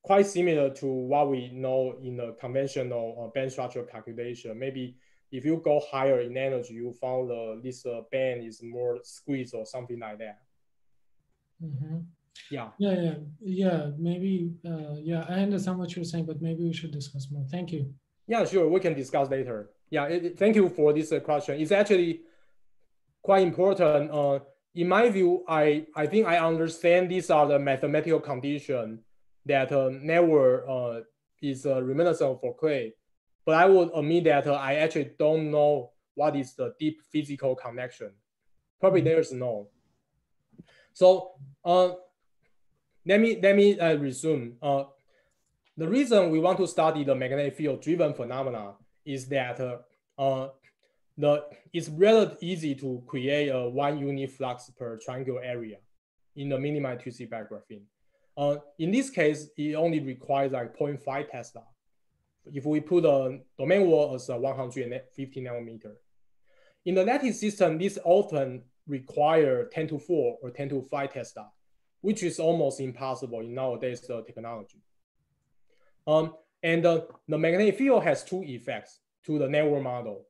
quite similar to what we know in the conventional band structure calculation. Maybe if you go higher in energy, you found this band is more squeezed or something like that. Mm-hmm. Yeah. Maybe. I understand what you're saying, but maybe we should discuss more. Thank you. Yeah, sure. We can discuss later. Yeah. Thank you for this question. It's actually quite important. In my view, I think I understand these are the mathematical conditions that network is reminiscent of Floquet, but I would admit that I actually don't know what is the deep physical connection. Probably there's no. So let me resume. The reason we want to study the magnetic field driven phenomena is that it's relatively easy to create a 1 unit flux per triangle area in the minimally twisted by graphene. In this case, it only requires like 0.5 Tesla. If we put a domain wall as 150 nanometer. In the lattice system, this often require 10 to 4 or 10 to 5 Tesla, which is almost impossible in nowadays technology. And the magnetic field has 2 effects to the network model.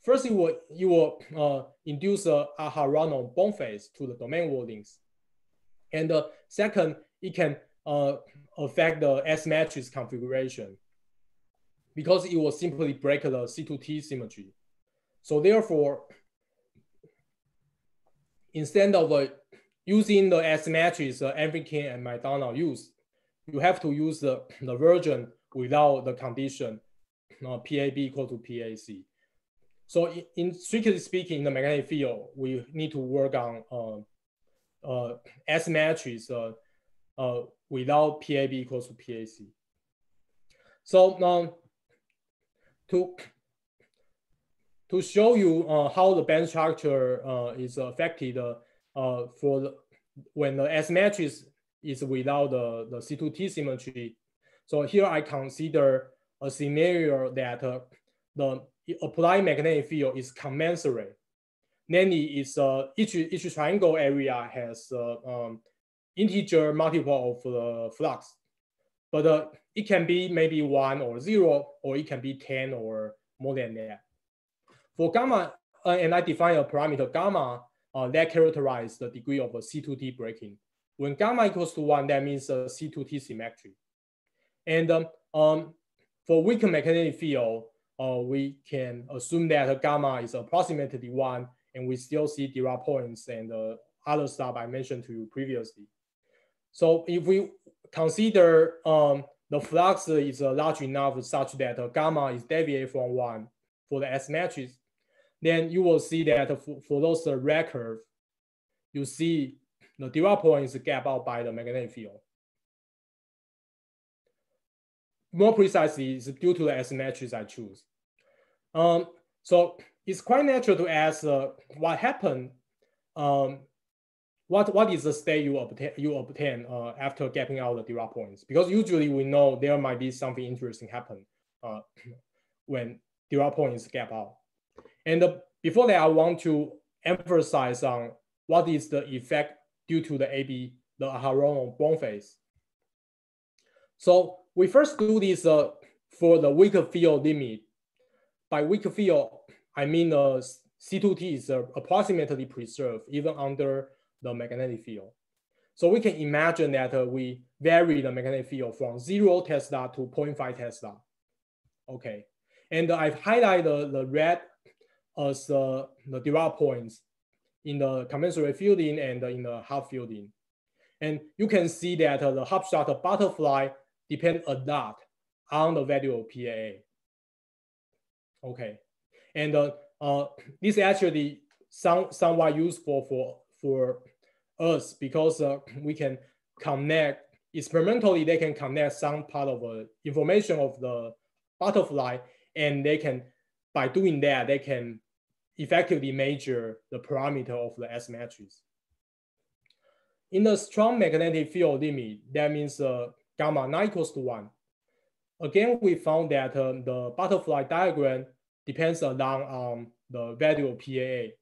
First, you will induce a Aharonov bond phase to the domain wall links. And second, it can affect the S matrix configuration because it will simply break the C2T symmetry. So therefore, instead of using the S matrix Enriquin and McDonald use, you have to use the version without the condition PAB equal to PAC. So in strictly speaking, in the magnetic field, we need to work on S matrix without PAB equals to PAC. So to show you how the band structure is affected when the S matrix is without the C2T symmetry. So here I consider a scenario that the applied magnetic field is commensurate. Namely, it's each triangle area has integer multiple of the flux, but it can be maybe 1 or 0, or it can be 10 or more than that. For gamma, and I define a parameter gamma that characterizes the degree of a C2T breaking. When gamma equals to 1, that means a C2T symmetry. And for weak magnetic field, we can assume that gamma is approximately 1, and we still see Dirac points and other stuff I mentioned to you previously. So if we consider the flux is large enough such that gamma is deviated from 1 for the S matrix, then you will see that for those red curve, you see the Dirac points gap out by the magnetic field. More precisely, it's due to the S matrix I choose. So it's quite natural to ask what happened. What is the state you obtain after gapping out the Dirac points? Because usually we know there might be something interesting happen when Dirac points gap out. And before that, I want to emphasize on what is the effect due to the AB, the Aharonov-Bohm phase. So we first do this for the weak field limit. By weak field, I mean C2T is approximately preserved even under the magnetic field. So we can imagine that we vary the magnetic field from 0 Tesla to 0.5 Tesla. Okay, and I've highlighted the red as the Dirac points in the commensurate fielding and in the half fielding. And you can see that the Hofstadter butterfly depends a lot on the value of PAA. Okay, and this actually somewhat useful for us because we can connect, experimentally they can connect some part of information of the butterfly, and they can, by doing that, they can effectively measure the parameter of the S matrix. In the strong magnetic field limit, that means gamma not equals to 1. Again, we found that the butterfly diagram depends a lot on the value of PAA.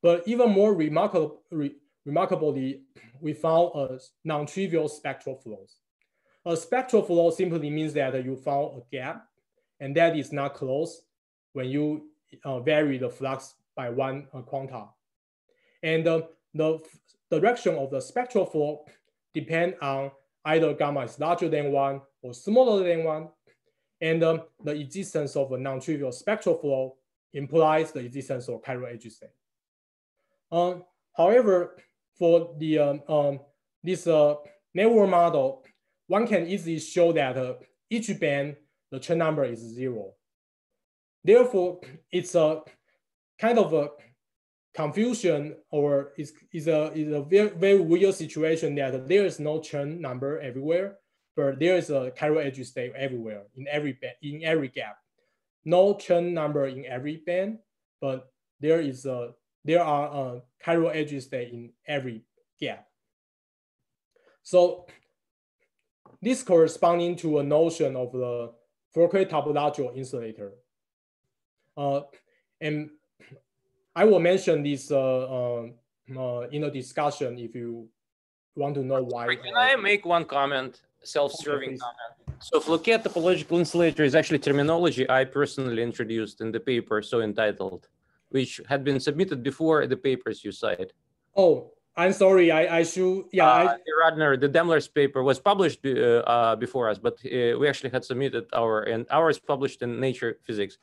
But even more remarkably, we found a non-trivial spectral flows. A spectral flow simply means that you found a gap, and that is not closed when you vary the flux by 1 quanta. And the direction of the spectral flow depends on either gamma is larger than 1 or smaller than 1. And the existence of a non-trivial spectral flow implies the existence of chiral edge state. However, for the this network model, one can easily show that each band, the Chern number is 0. Therefore, it's a kind of a confusion, or is a very, very weird situation that there is no Chern number everywhere, but there is a chiral edge state everywhere in every gap. No Chern number in every band, but there are chiral edge state in every gap. So this corresponding to a notion of the Floquet topological insulator. And I will mention this in a discussion if you want to know why. Can I make one comment, self-serving comment? So Floquet topological insulator is actually terminology I personally introduced in the paper, so entitled, which had been submitted before the papers you cite. Oh, I'm sorry. I should. Yeah. The Demler's paper was published before us, but we actually had submitted ours published in Nature Physics.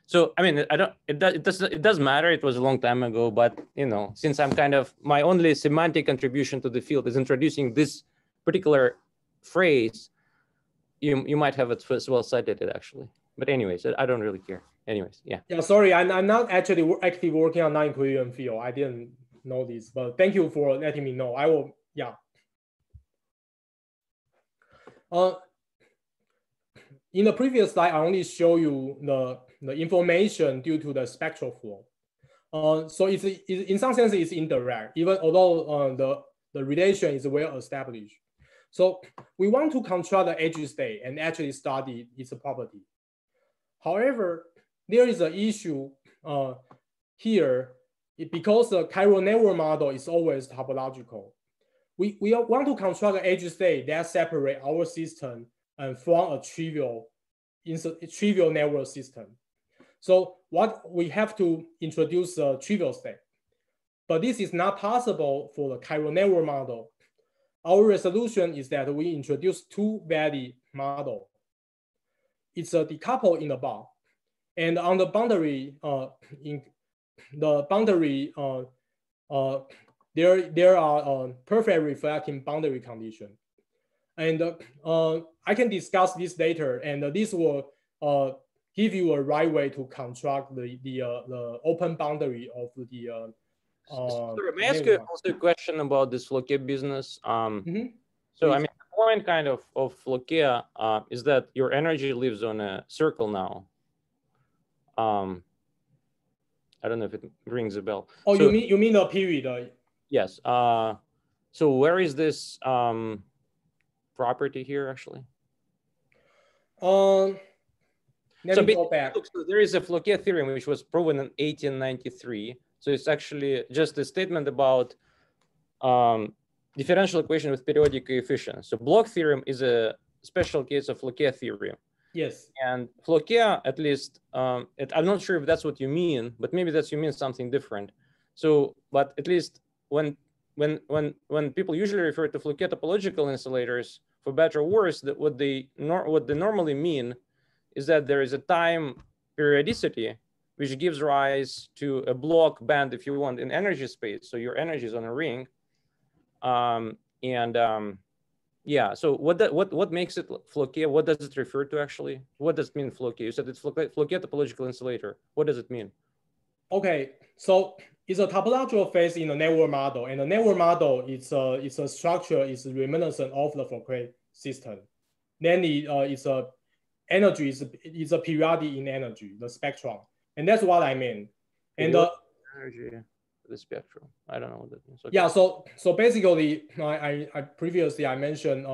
So I mean, it does matter. It was a long time ago, but you know, since I'm kind of, my only semantic contribution to the field is introducing this particular phrase, you might have it as well cited it actually. But anyways, I don't really care. Anyways, yeah. Yeah, sorry, I'm not actually actively working on non-equilibrium field. I didn't know this, but thank you for letting me know. I will, yeah. In the previous slide, I only show you the information due to the spectral flow. So it's in some sense it's indirect, even although the relation is well established. So we want to control the edge state and actually study its property. However, there is an issue here because the chiral network model is always topological. We want to control the edge state that separate our system and from a trivial network system. So what we have to introduce a trivial state, but this is not possible for the chiral network model. Our resolution is that we introduce two-valley model. It's a decouple in the box, and on the boundary, there are perfect reflecting boundary condition, and I can discuss this later, and this will give you a right way to construct the open boundary of the. May I ask you also a question about this Floquet business? So I mean, the point kind of Floquet is that your energy lives on a circle now. I don't know if it rings a bell. Oh, so, you mean the period? Yes. So where is this property here actually? Let me go back. So there is a Floquet theorem which was proven in 1893. So it's actually just a statement about differential equation with periodic coefficients. So Bloch theorem is a special case of Floquet theorem. Yes. And Floquet, at least, I'm not sure if that's what you mean, but maybe that's you mean something different. So, but at least when people usually refer to Floquet topological insulators, for better or worse, that what they normally mean is that there is a time periodicity which gives rise to a Bloch band, if you want, in energy space. So your energy is on a ring, yeah. So what makes it Floquet? What does it refer to actually? What does it mean Floquet? You said it's Floquet topological insulator. What does it mean? Okay, so it's a topological phase in the network model, and the network model it's a structure is reminiscent of the Floquet system. Then it's a energy is a periodic in energy, the spectrum, and that's what I mean. And energy, the spectrum. I don't know what that means. Okay. Yeah. So basically, I previously I mentioned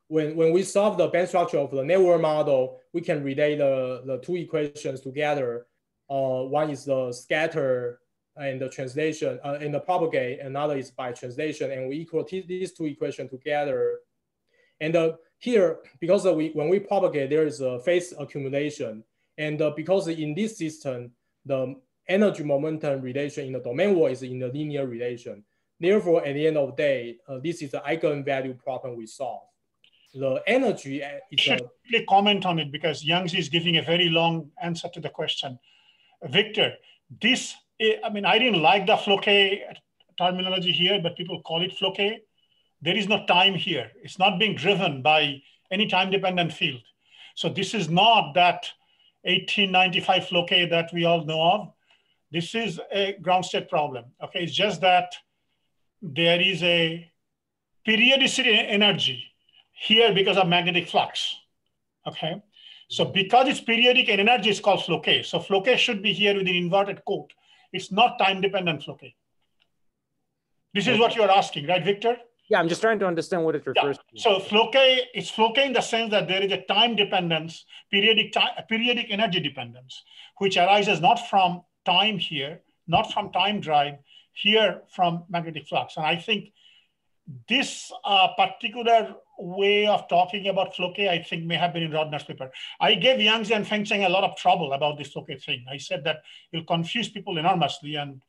when we solve the band structure of the network model, we can relate the two equations together. One is the scatter and the translation and the propagate. Another is by translation, and we equal these two equations together. And here, because when we propagate, there is a phase accumulation, and because in this system, the energy momentum relation in the domain world is in the linear relation. Therefore, at the end of the day, this is the eigenvalue problem we solve. The energy is should comment on it because Yang-Zhi is giving a very long answer to the question. Victor, this, I mean, I didn't like the Floquet terminology here, but people call it Floquet. There is no time here. It's not being driven by any time-dependent field. So this is not that 1895 Floquet that we all know of. This is a ground state problem. Okay, it's just that there is a periodicity energy here because of magnetic flux. Okay, so because it's periodic and energy is called Floquet. So Floquet should be here with an inverted quote. It's not time-dependent Floquet. This is what you're asking, right, Victor? Yeah, I'm just trying to understand what it refers to. So Floquet, it's Floquet in the sense that there is a time dependence, periodic energy dependence, which arises not from time here, not from time drive, here from magnetic flux. And I think this particular way of talking about Floquet, I think may have been in Rodner's paper. I gave Yang-Zhi and Fengcheng a lot of trouble about this Floquet thing. I said that it'll confuse people enormously, and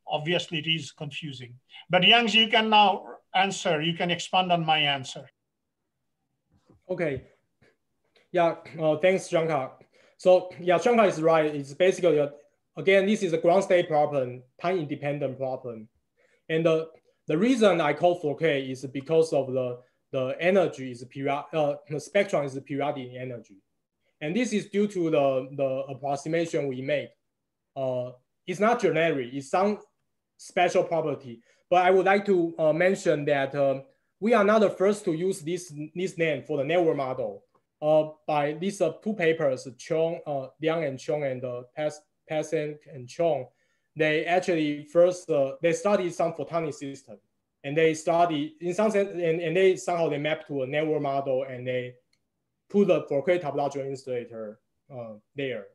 obviously it is confusing. But Yang-Zhi, you can now answer, you can expand on my answer. Okay. Yeah, thanks, Shankar. So yeah, Shankar is right. It's basically, again, this is a ground state problem, time-independent problem. And the reason I call Floquet is because of the energy is the spectrum is periodic in energy. And this is due to the approximation we make. It's not generic, it's some special property. But I would like to mention that we are not the first to use this name for the network model. By these two papers, Liang and Chou and Peierls and Chou, they actually first, they studied some photonic system. And they study in some sense, and they somehow they map to a network model, and they put the Floquet topological insulator there.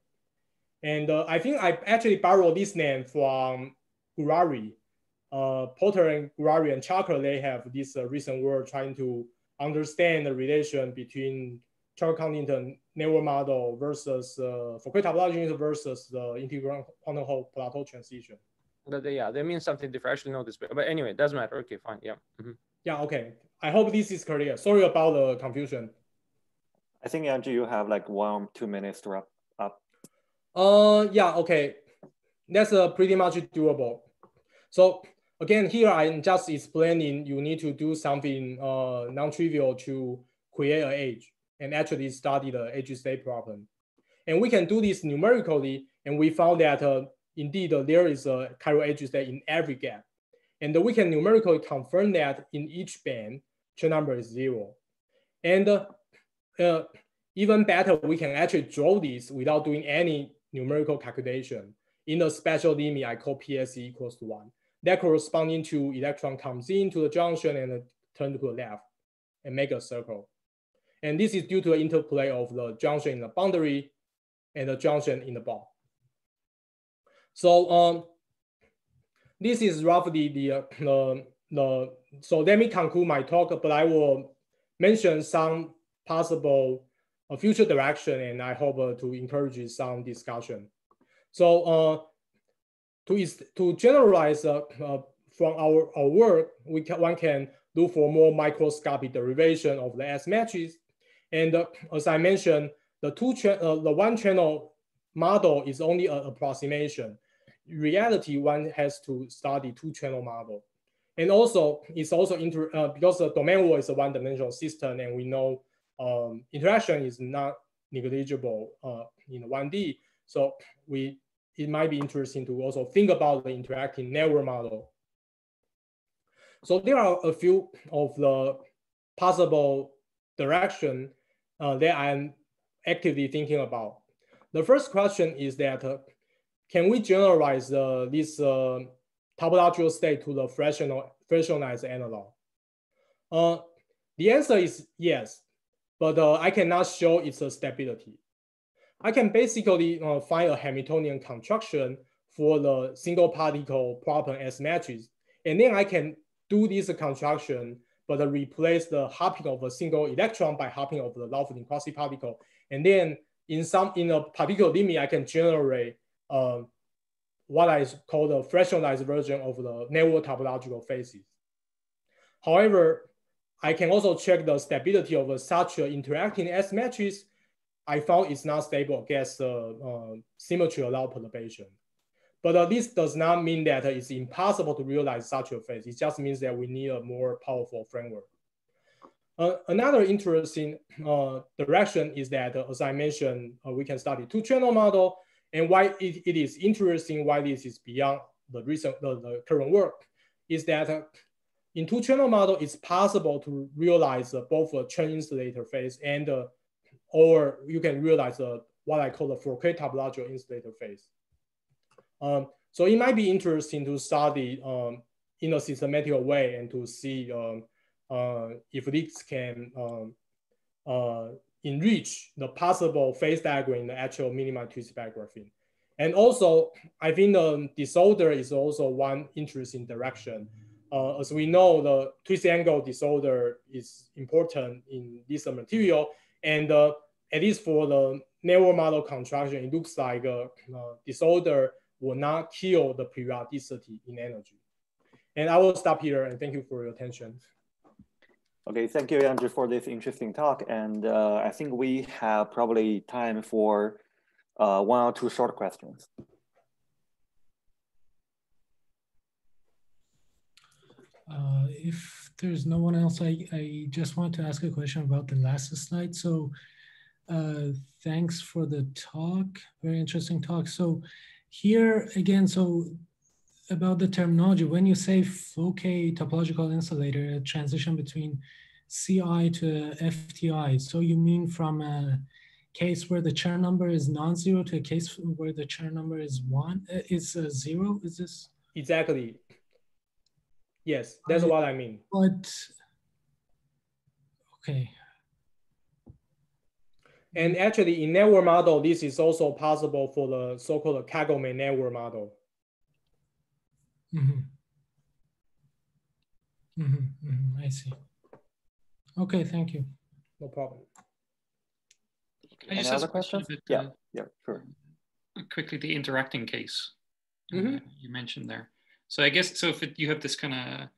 And I think I actually borrowed this name from Girardeau. Porter and Girardeau and Charker, they have this recent work trying to understand the relation between Charker-Huntington network model versus Floquet topology versus the integral quantum Hall plateau transition. But yeah, they mean something different. I actually know this, but anyway, it doesn't matter. Okay, fine. Yeah. Mm-hmm. Yeah. Okay. I hope this is clear. Sorry about the confusion. I think Yang-Zhi, you have like 1 or 2 minutes to wrap up. Yeah. Okay. That's pretty much doable. So again, here I'm just explaining you need to do something non-trivial to create an edge and actually study the edge state problem. And we can do this numerically, and we found that indeed there is a chiral edge state in every gap. And we can numerically confirm that in each band, Chou number is 0. And even better, we can actually draw this without doing any numerical calculation in the special limit I call PSE equals to 1. That corresponding to electron comes into the junction and turn to the left and make a circle. And this is due to the interplay of the junction in the boundary and the junction in the ball. So this is roughly so let me conclude my talk, but I will mention some possible future direction, and I hope to encourage some discussion. So to generalize from our work, one can look for more microscopic derivation of the S matrix. And as I mentioned, the one channel model is only an approximation. In reality, one has to study two channel model. And also, it's also because the domain world is a one-dimensional system, and we know interaction is not negligible in 1D. So it might be interesting to also think about the interacting network model. So there are a few of the possible direction that I'm actively thinking about. The first question is that, can we generalize this topological state to the fractionalized analog? The answer is yes, but I cannot show its stability. I can basically find a Hamiltonian construction for the single particle problem S matrix, and then I can do this construction, but replace the hopping of a single electron by hopping of the Laughlin quasi-particle, and then in a particular limit, I can generate what I call the fractionalized version of the network topological phases. However, I can also check the stability of such an interacting S matrix. I found it's not stable against symmetry allowed perturbation. But this does not mean that it's impossible to realize such a phase. It just means that we need a more powerful framework. Another interesting direction is that, as I mentioned, we can study two-channel model. And why it is interesting, why this is beyond the current work, is that in two-channel model, it's possible to realize both a Chern insulator phase and or you can realize what I call the Floquet topological insulator phase. So it might be interesting to study in a systematic way and to see if this can enrich the possible phase diagram in the actual minimally twisted graphene. And also, I think the disorder is also one interesting direction. As we know, the twist angle disorder is important in this material. And at least for the network model construction, it looks like disorder will not kill the periodicity in energy. And I will stop here, and thank you for your attention. Okay, thank you, Yang-Zhi, for this interesting talk. And I think we have probably time for one or two short questions. If there's no one else, I just want to ask a question about the last slide. So thanks for the talk, very interesting talk. So here again, so about the terminology, when you say Floquet topological insulator, a transition between CI to FTI, so you mean from a case where the Chern number is non-zero to a case where the Chern number is zero? Is this? Exactly. Yes, that's what I mean. But, okay. And actually in network model, this is also possible for the so-called Kagome network model. I see. Okay, thank you. No problem. I just Any have other a question questions? about, Yeah, sure. Quickly, the interacting case you mentioned there. So I guess, so if you have this kind of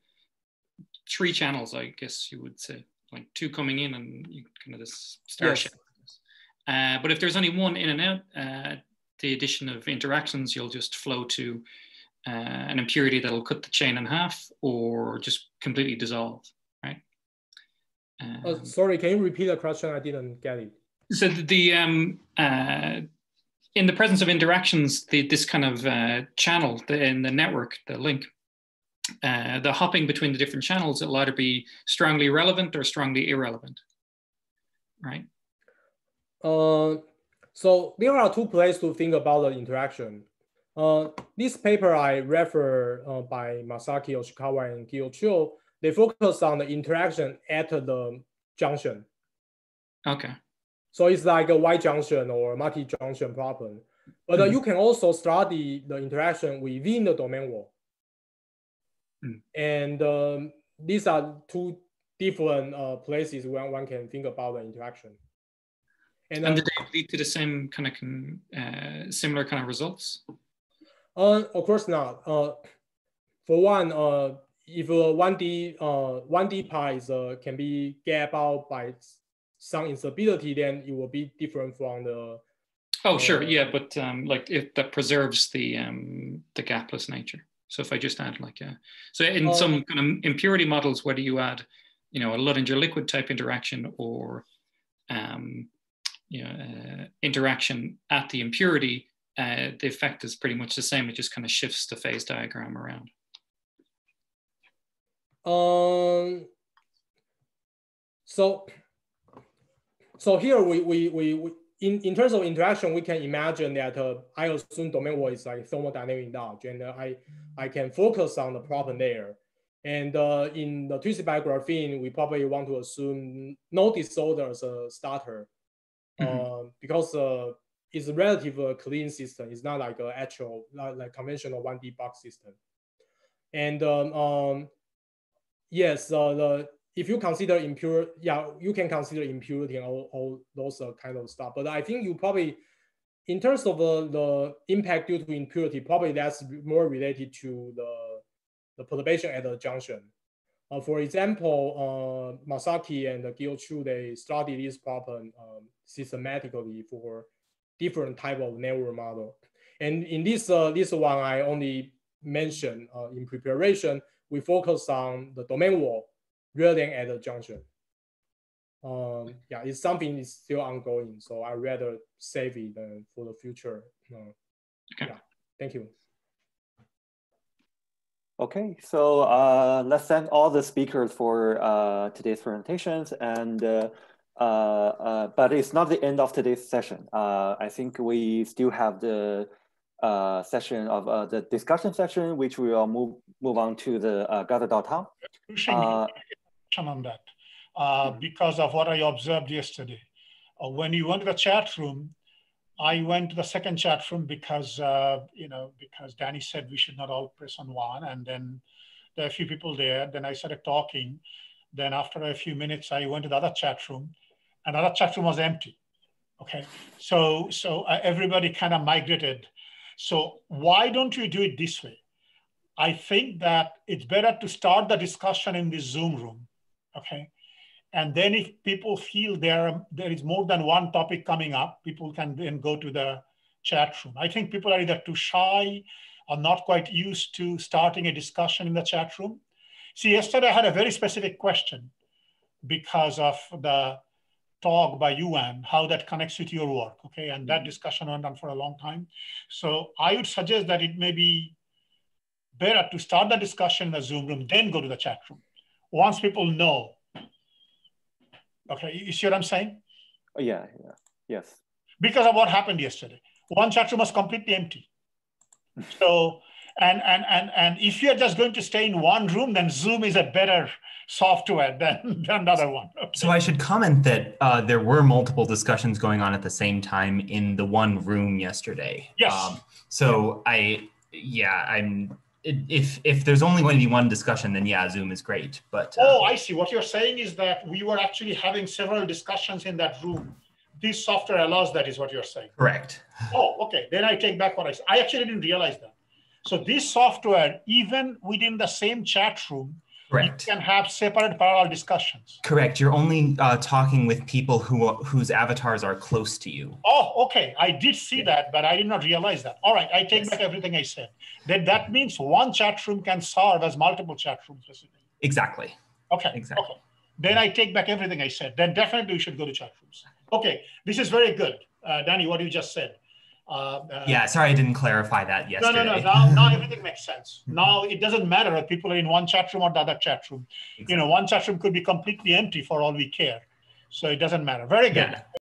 three channels, I guess you would say, like two coming in and you kind of this star shape. But if there's only one in and out, the addition of interactions, you'll just flow to an impurity that'll cut the chain in half or just completely dissolve, right? Sorry, can you repeat the question? I didn't get it. So in the presence of interactions, this kind of channel in the network, the link, the hopping between the different channels, it'll either be strongly relevant or strongly irrelevant, right? So there are two places to think about the interaction. This paper I refer by Masaki Yoshikawa and Chou, they focus on the interaction at the junction. Okay. So it's like a Y junction or multi-junction problem. But you can also study the interaction within the domain wall. And these are two different places where one can think about the interaction. And did they lead to the same kind of similar kind of results? Of course not. For one, if 1D pies can be gap out by some instability, then it will be different from the. Oh, sure, yeah, but like if that preserves the gapless nature. So if I just add like so in some kind of impurity models, whether you add, you know, a Luttinger liquid type interaction or interaction at the impurity, the effect is pretty much the same. It just kind of shifts the phase diagram around. So here we in terms of interaction, we can imagine that I assume domain wall is like thermodynamic knowledge, and I can focus on the problem there. And in the twisted pair graphene, we probably want to assume no disorder as a starter, because it's a relatively clean system. It's not like an actual, like conventional 1D box system. And yes, if you consider impure, yeah, you can consider impurity and all those kind of stuff. But I think you probably, in terms of the impact due to impurity, probably that's more related to the perturbation at the junction. For example, Masaki and Chou, they studied this problem systematically for different type of network model. And in this one, I only mentioned in preparation, we focus on the domain wall rather than at the junction. Yeah, it's something that's still ongoing, so I rather save it for the future. Okay. Yeah, thank you. Okay, so let's thank all the speakers for today's presentations, and but it's not the end of today's session. I think we still have the session of the discussion section, which we will move on to the gather.town. On that, because of what I observed yesterday. When you went to the chat room, I went to the second chat room because because Danny said we should not all press on one, and then there are a few people there. Then I started talking. Then after a few minutes, I went to the other chat room, and the other chat room was empty. Okay, so everybody kind of migrated. So why don't you do it this way? I think that it's better to start the discussion in the Zoom room. Okay, and then if people feel there is more than one topic coming up, people can then go to the chat room. I think people are either too shy or not quite used to starting a discussion in the chat room. See, yesterday I had a very specific question because of the talk by Yuan, how that connects with your work, okay? And that discussion went on for a long time. So I would suggest that it may be better to start the discussion in the Zoom room, then go to the chat room. Once people know, okay, you see what I'm saying? Yeah, yes. Because of what happened yesterday. One chat room was completely empty. So, and if you're just going to stay in one room, then Zoom is a better software than the other one. Okay. So I should comment that there were multiple discussions going on at the same time in the one room yesterday. Yes. If there's only going to be one discussion, then yeah, Zoom is great. But oh, I see. What you're saying is that we were actually having several discussions in that room. This software allows that, is what you're saying. Correct. Oh, okay. Then I take back what I said. I actually didn't realize that. So this software, even within the same chat room, correct, you can have separate parallel discussions. Correct. You're only talking with people whose avatars are close to you. Oh, okay. I did see that, but I did not realize that. All right. I take back everything I said. Then that means one chat room can serve as multiple chat rooms. Exactly. Okay. Exactly. Okay. Then I take back everything I said. Then definitely we should go to chat rooms. Okay. This is very good. Danny, what you just said. Yeah, sorry I didn't clarify that yesterday. No. Now everything makes sense. Now it doesn't matter if people are in one chat room or the other chat room. Exactly. One chat room could be completely empty for all we care. So it doesn't matter. Very good. Yeah.